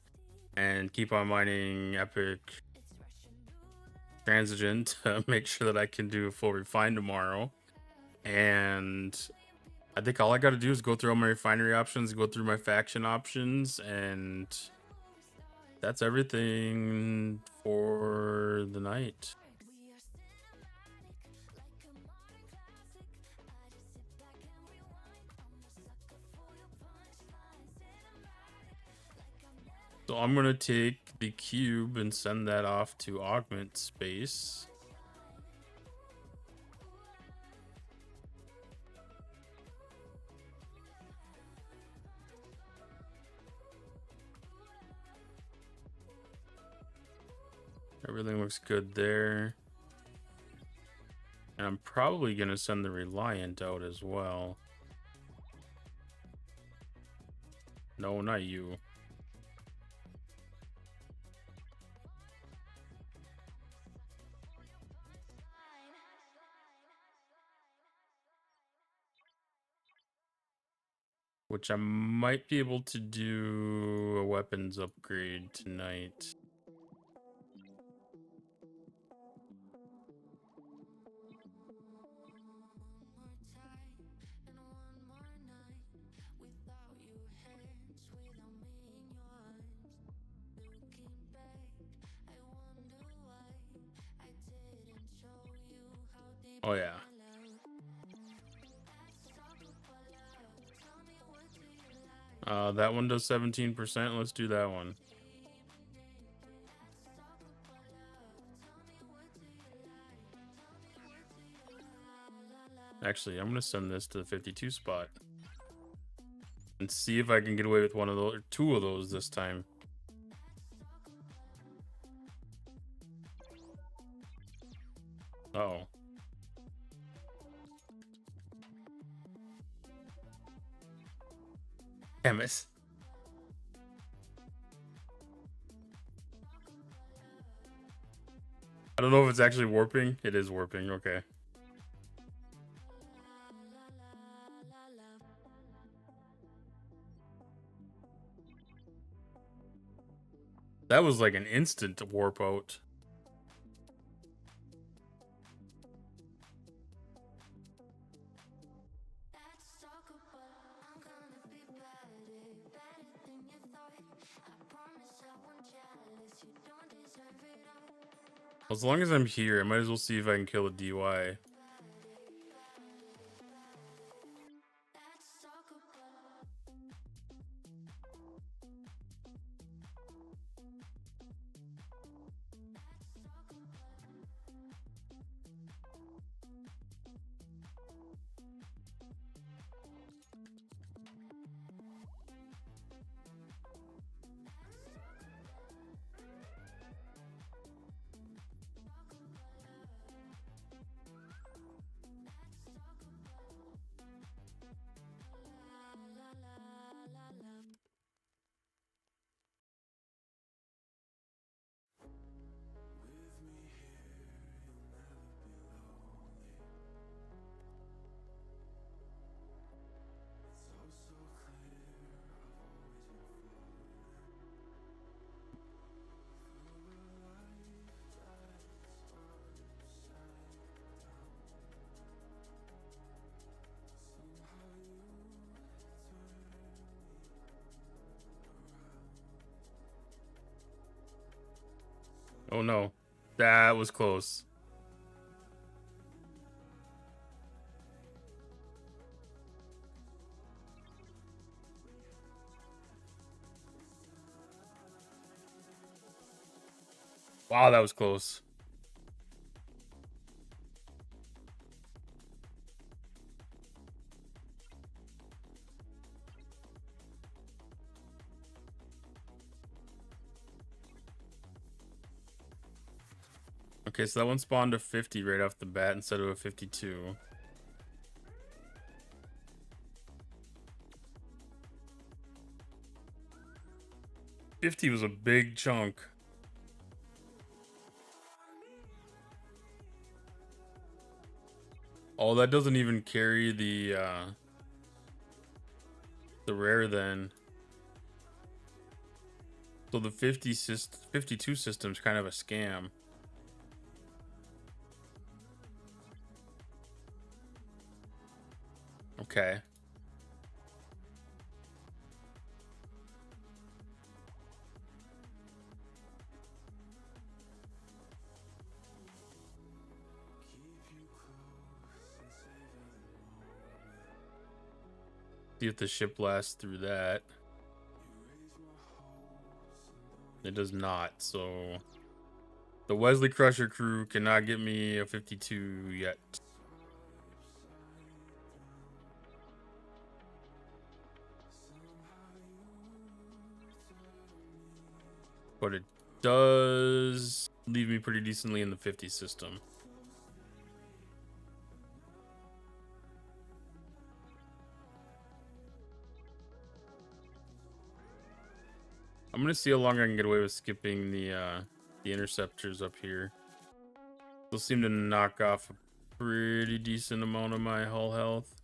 and keep on mining Epic Transigent to make sure that I can do a full refine tomorrow. And I think all I got to do is go through all my refinery options, go through my faction options, and that's everything for the night. So I'm going to take the cube and send that off to augment space. Everything looks good there. And I'm probably going to send the Reliant out as well. No, not you. Which I might be able to do a weapons upgrade tonight. Oh yeah. That one does 17%. Let's do that one. Actually, I'm going to send this to the 52 spot. And see if I can get away with one of those, or two of those this time. Uh-oh. Damn it. I don't know if it's actually warping. It is warping, okay. That was like an instant warp out. As long as I'm here, I might as well see if I can kill a DY. Oh no. That was close. Wow, that was close. Okay, so that one spawned a 50 right off the bat instead of a 52. $50 was a big chunk. Oh, that doesn't even carry the rare then. So the 52 system's kind of a scam. Okay. See if the ship lasts through that. It does not, so the Wesley Crusher crew cannot get me a 52 yet. But it does leave me pretty decently in the 50 system. I'm gonna see how long I can get away with skipping the interceptors up here. They'll seem to knock off a pretty decent amount of my hull health.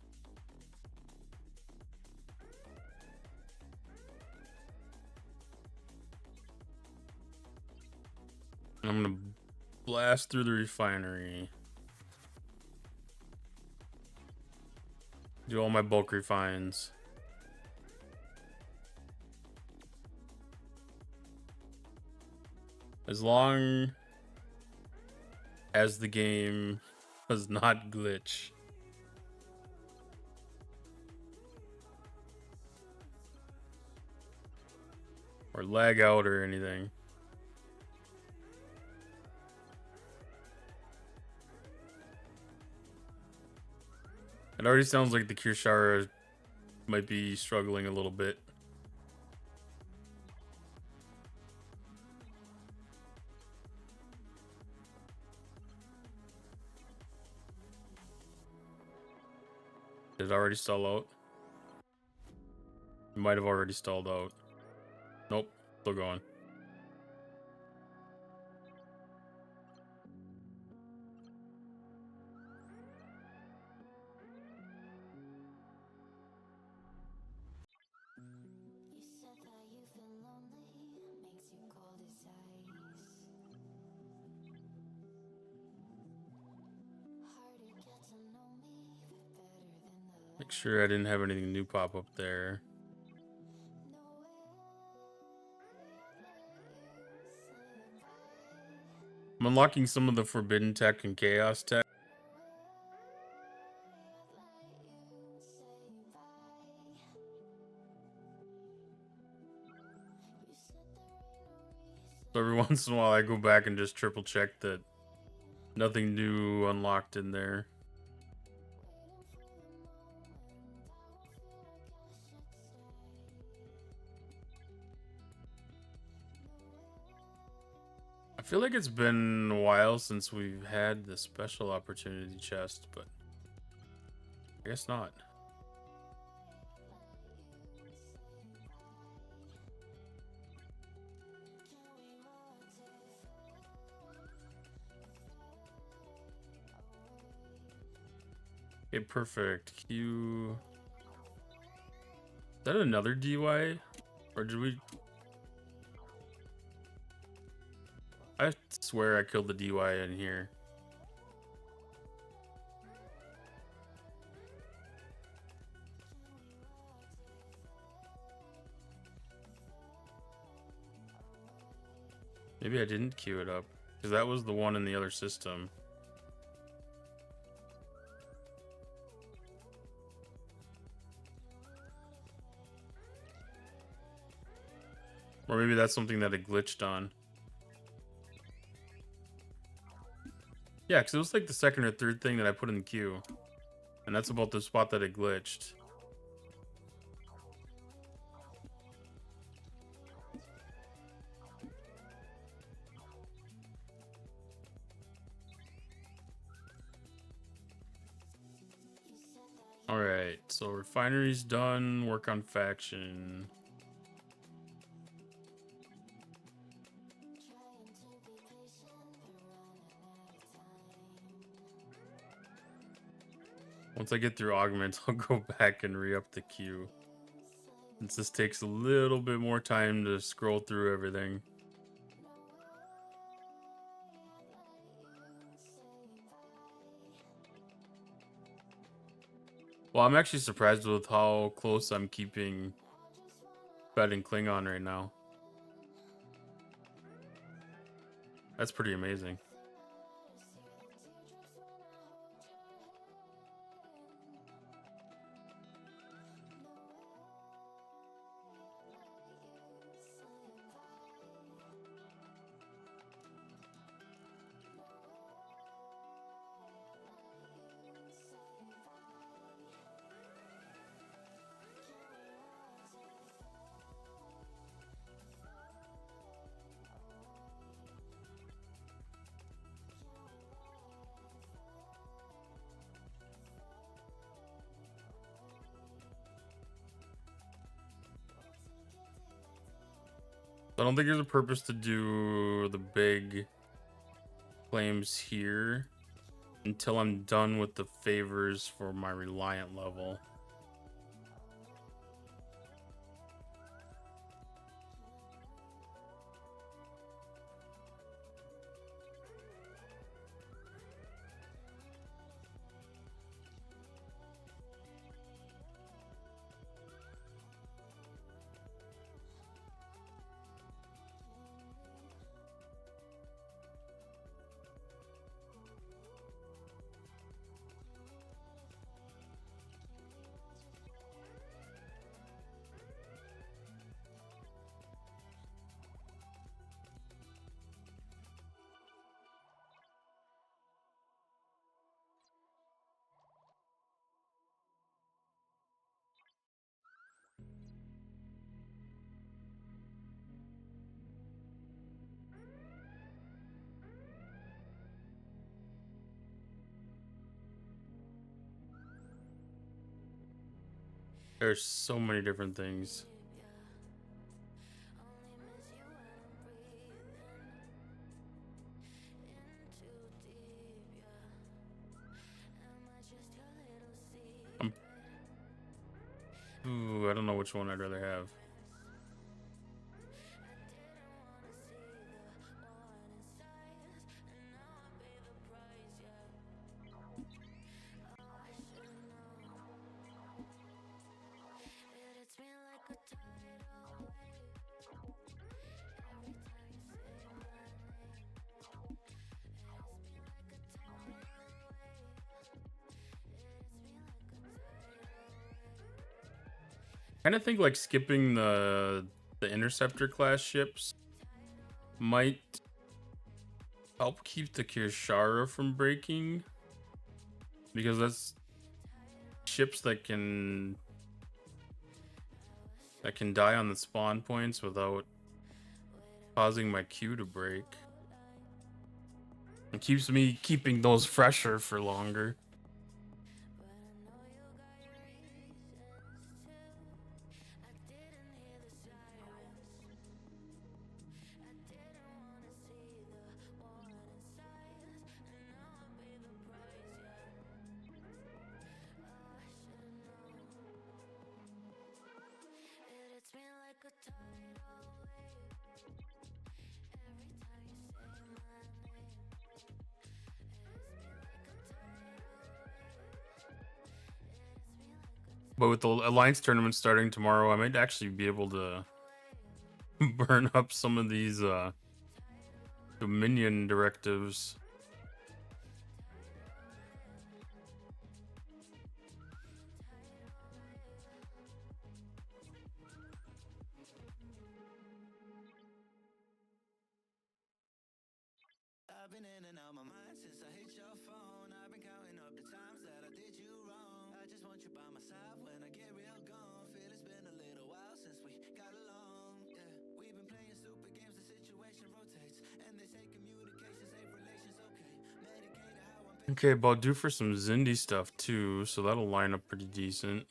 I'm gonna blast through the refinery. Do all my bulk refines. As long as the game does not glitch. Or lag out or anything. It already sounds like the Kirshara might be struggling a little bit. Did it already stall out? It might have already stalled out. Nope, still going. Make sure I didn't have anything new pop up there. I'm unlocking some of the forbidden tech and chaos tech. So every once in a while I go back and just triple check that nothing new unlocked in there. I feel like it's been a while since we've had the special opportunity chest, but I guess not. Okay, perfect. Q. Is that another DY? Or did we... I swear I killed the DY in here. Maybe I didn't queue it up. Because that was the one in the other system. Or maybe that's something that it glitched on. Yeah, because it was like the second or third thing that I put in the queue. And that's about the spot that it glitched. Alright, so refinery's done. Work on faction. Once I get through augment, I'll go back and re-up the queue. Since this takes a little bit more time to scroll through everything. Well, I'm actually surprised with how close I'm keeping Fed and Klingon right now. That's pretty amazing. I don't think there's a purpose to do the big claims here until I'm done with the favors for my Reliant level. There's so many different things. Ooh, I don't know which one I'd rather have. I kind of think like skipping the interceptor class ships might help keep the Kirshara from breaking, because that's ships that can die on the spawn points without causing my queue to break. It keeps me keeping those fresher for longer. But with the Alliance tournament starting tomorrow, I might actually be able to burn up some of these Dominion directives. I've been in and out my mind since I hit your phone. I've been counting up the times that I did you wrong. I just want you by my side when I get real gone. Feel it's been a little while since we got along. Yeah, we've been playing stupid games, the situation rotates, and they say communication save relations. Okay, medicated how I'm Okay, but I'll do for some Zindi stuff too, so that'll line up pretty decent.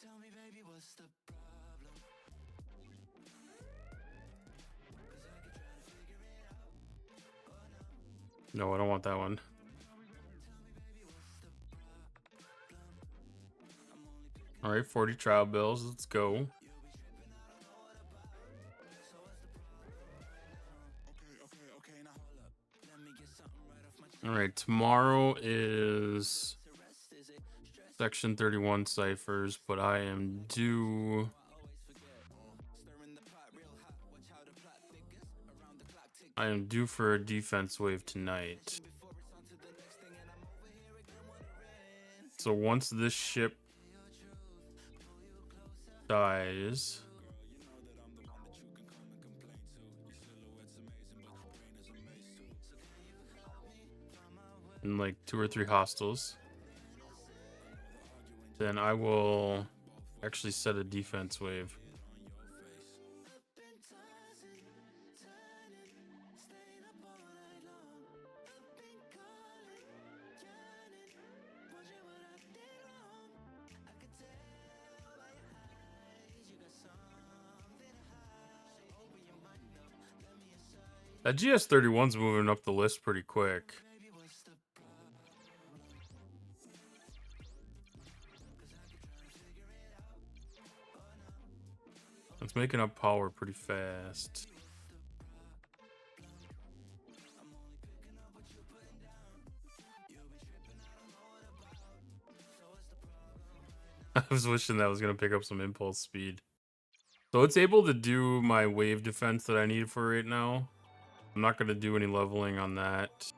Tell me, baby, what's the problem? 'Cause I could try to figure it out. Oh no. No, I don't want that one. Tell me, baby, what's the problem? I'm only picking All right, 40 trial bills. Let's go. you'll be tripping, I don't know what about. So what's the problem? Okay, now hold up. Let me get something right off my chest. All right, tomorrow is To rest, is it? Stress, Section 31 ciphers, but I am due. I always forget. Stirring the pot real hot. Watch how the plot thickens. Around the clock tick. I am due for a defense wave tonight. Before it's on to the next thing, and I'm over here again wondering. So once this ship dies, and like 2 or 3 hostiles, then I will actually set a defense wave. That GS-31's moving up the list pretty quick. It's making up power pretty fast. I was wishing that was going to pick up some impulse speed. So it's able to do my wave defense that I need for right now. I'm not going to do any leveling on that.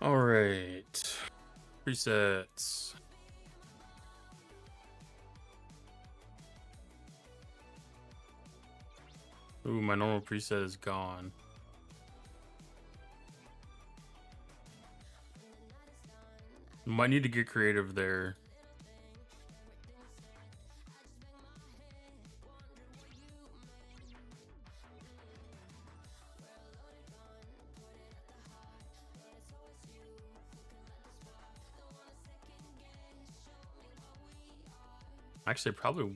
All right, presets. Ooh, my normal preset is gone. Might need to get creative there. Actually, probably.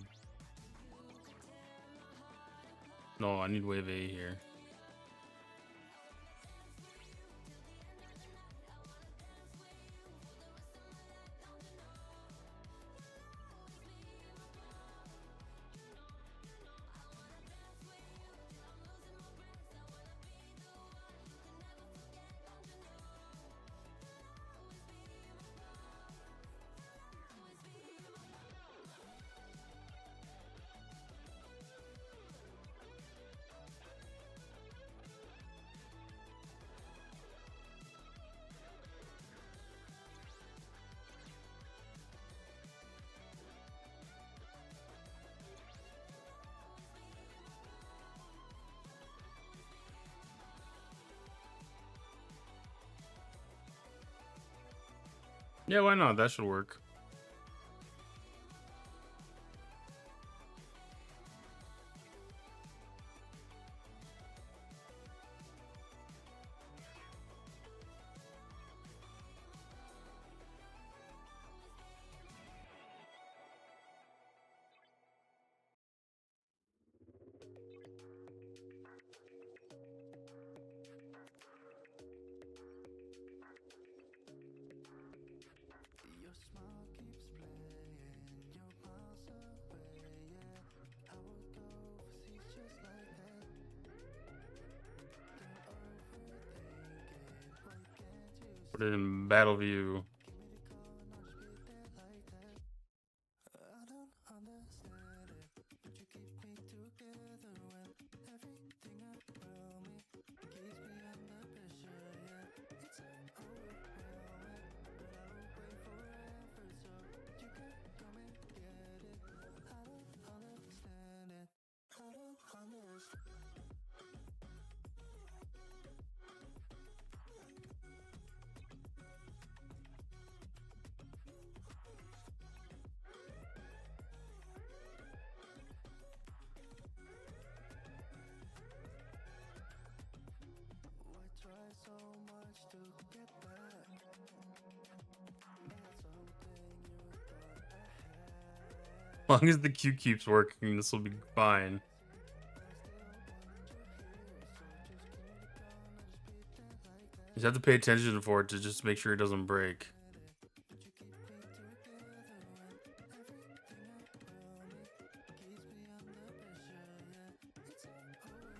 No, I need wave A here. Yeah, why not? That should work. Your smile keeps playing, you're miles away, yeah. I would go overseas just like that. Don't overthink it, why can't you Put it in battle view. give me the call and I'll just be there like that. I don't understand it, but you keep me together when everything around me keeps me under pressure, yeah. It's overwhelming, but I will wait forever so you can come and get it. I don't understand it, I don't understand. Why try so much to get back? Not something you thought I had. As long as the queue keeps working, this will be fine. You just have to pay attention for it to just make sure it doesn't break.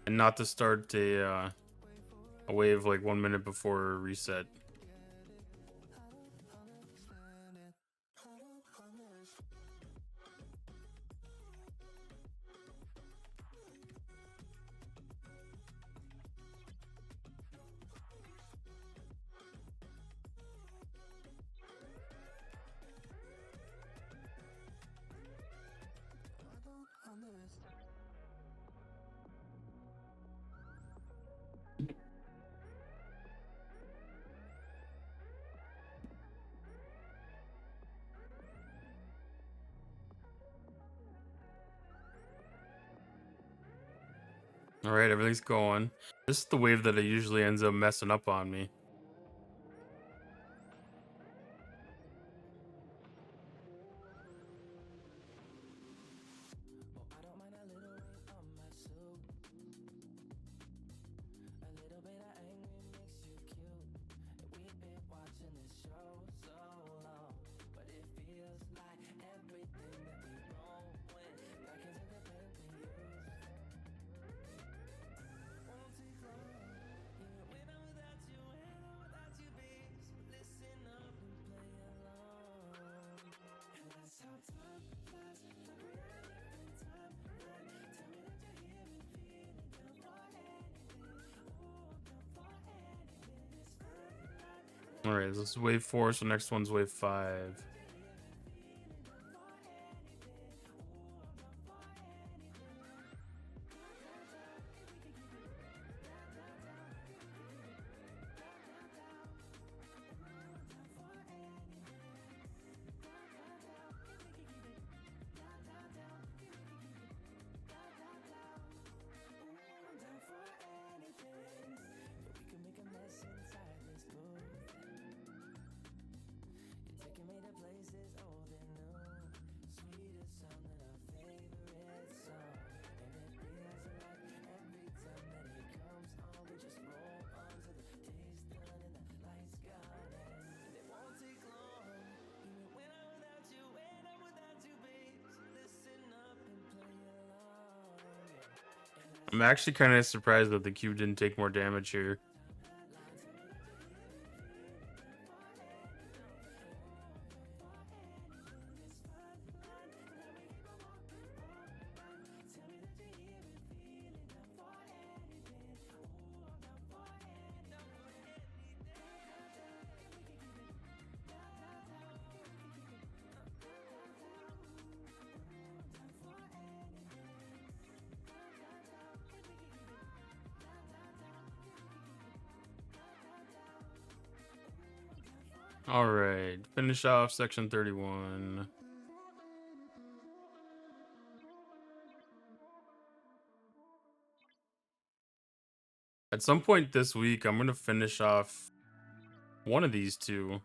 And not to start a wave like 1 minute before reset. All right, everything's going. This is the wave that it usually ends up messing up on me. Oh, I don't mind a little rain on my suit. A little bit of angry makes you cute. We've been watching this show so long, but it feels like everything that we know went back into the pen we used. Won't take long, even when I'm without you, babe. So listen up and play along. And that's how time flies, like we had a different timeline. Tell me that you're here and feeling down for anything. Ooh, down for anything. It's fine. All right, this is wave 4, so next one's wave 5. We can make a mess inside this booth. You're taking me to places old and new. Sweetest sound than our favorite song. And it feels like every time that he comes on, we just roll on to the day's done and the lights gone. And it won't take long, even when I'm without you, babe. So listen up and play along. I'm actually kind of surprised that the cube didn't take more damage here. All right, finish off section 31. At some point this week, I'm gonna finish off one of these two.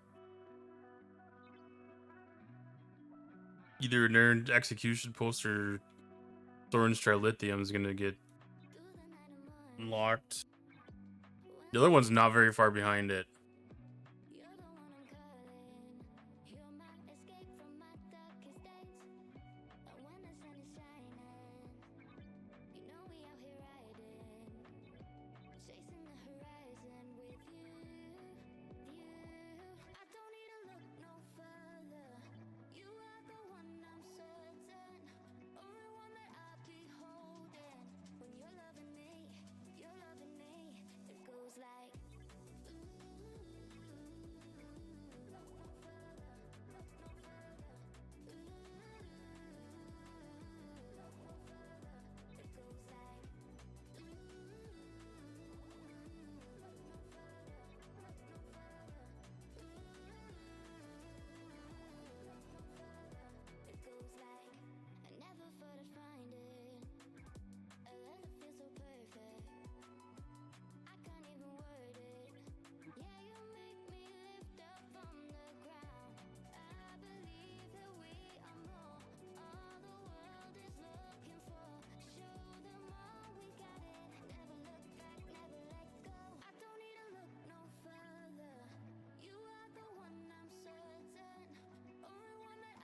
Either Nerd Execution Post or Thorns Trilithium is gonna get unlocked. The other one's not very far behind it.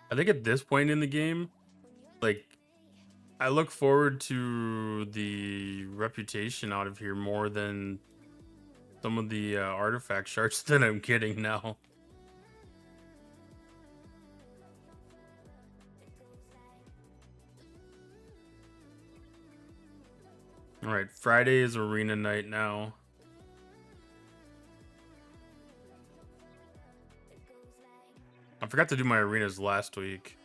I think at this point in the game, like, I look forward to the reputation out of here more than some of the artifact shards that I'm getting now. All right, Friday is arena night now. I forgot to do my arenas last week.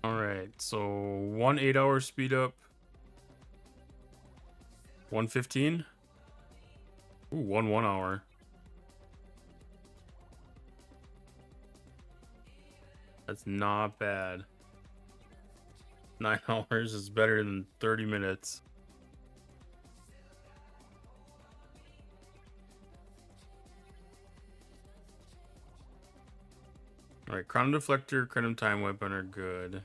All right, so 1 8-hour speed up, 115. Ooh, 1 1 hour. That's not bad. 9 hours is better than 30 minutes. All right, Chrono Deflector, Credum Time Weapon are good.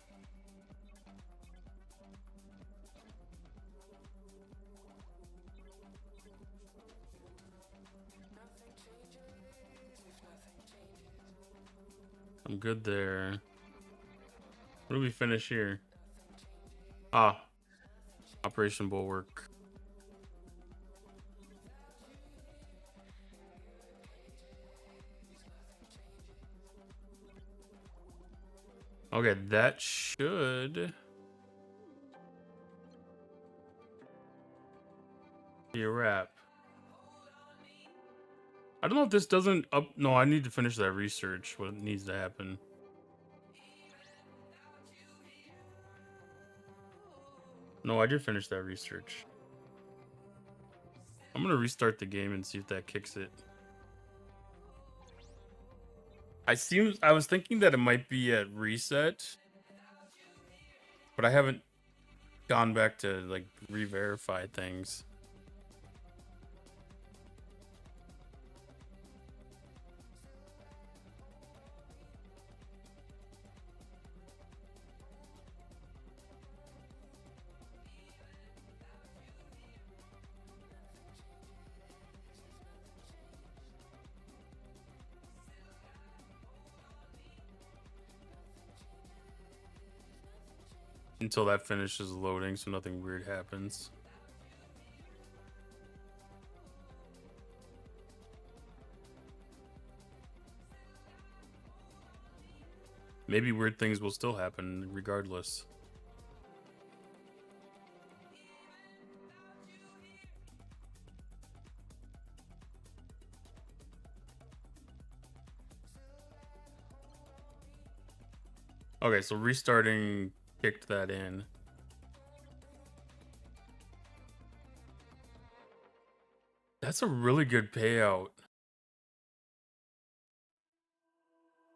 I'm good there. What do we finish here? Ah, Operation Bulwark. Okay, that should be a wrap. I don't know if this doesn't up. No, I need to finish that research. What needs to happen? No, I did finish that research. I'm gonna restart the game and see if that kicks it. I was thinking that it might be at reset, but I haven't gone back to like re-verify things. Until that finishes loading, so nothing weird happens. Maybe weird things will still happen regardless. Okay, so restarting kicked that in. That's a really good payout.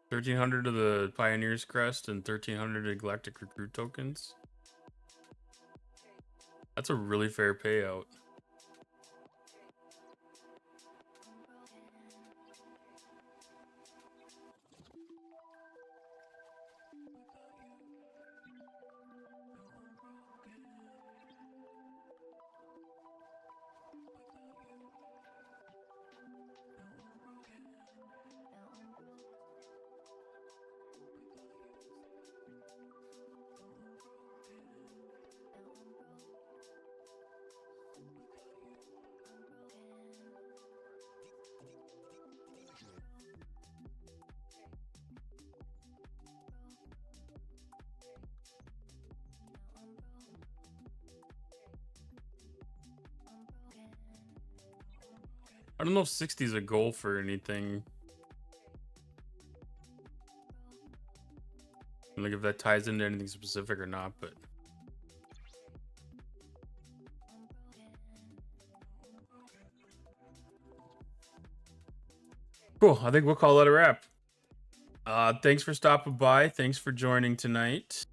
1,300 of the Pioneer's Crest and 1,300 of Galactic Recruit tokens. That's a really fair payout. I don't know if 60 is a goal for anything. Like if that ties into anything specific or not, but cool. I think we'll call that a wrap. Thanks for stopping by. Thanks for joining tonight.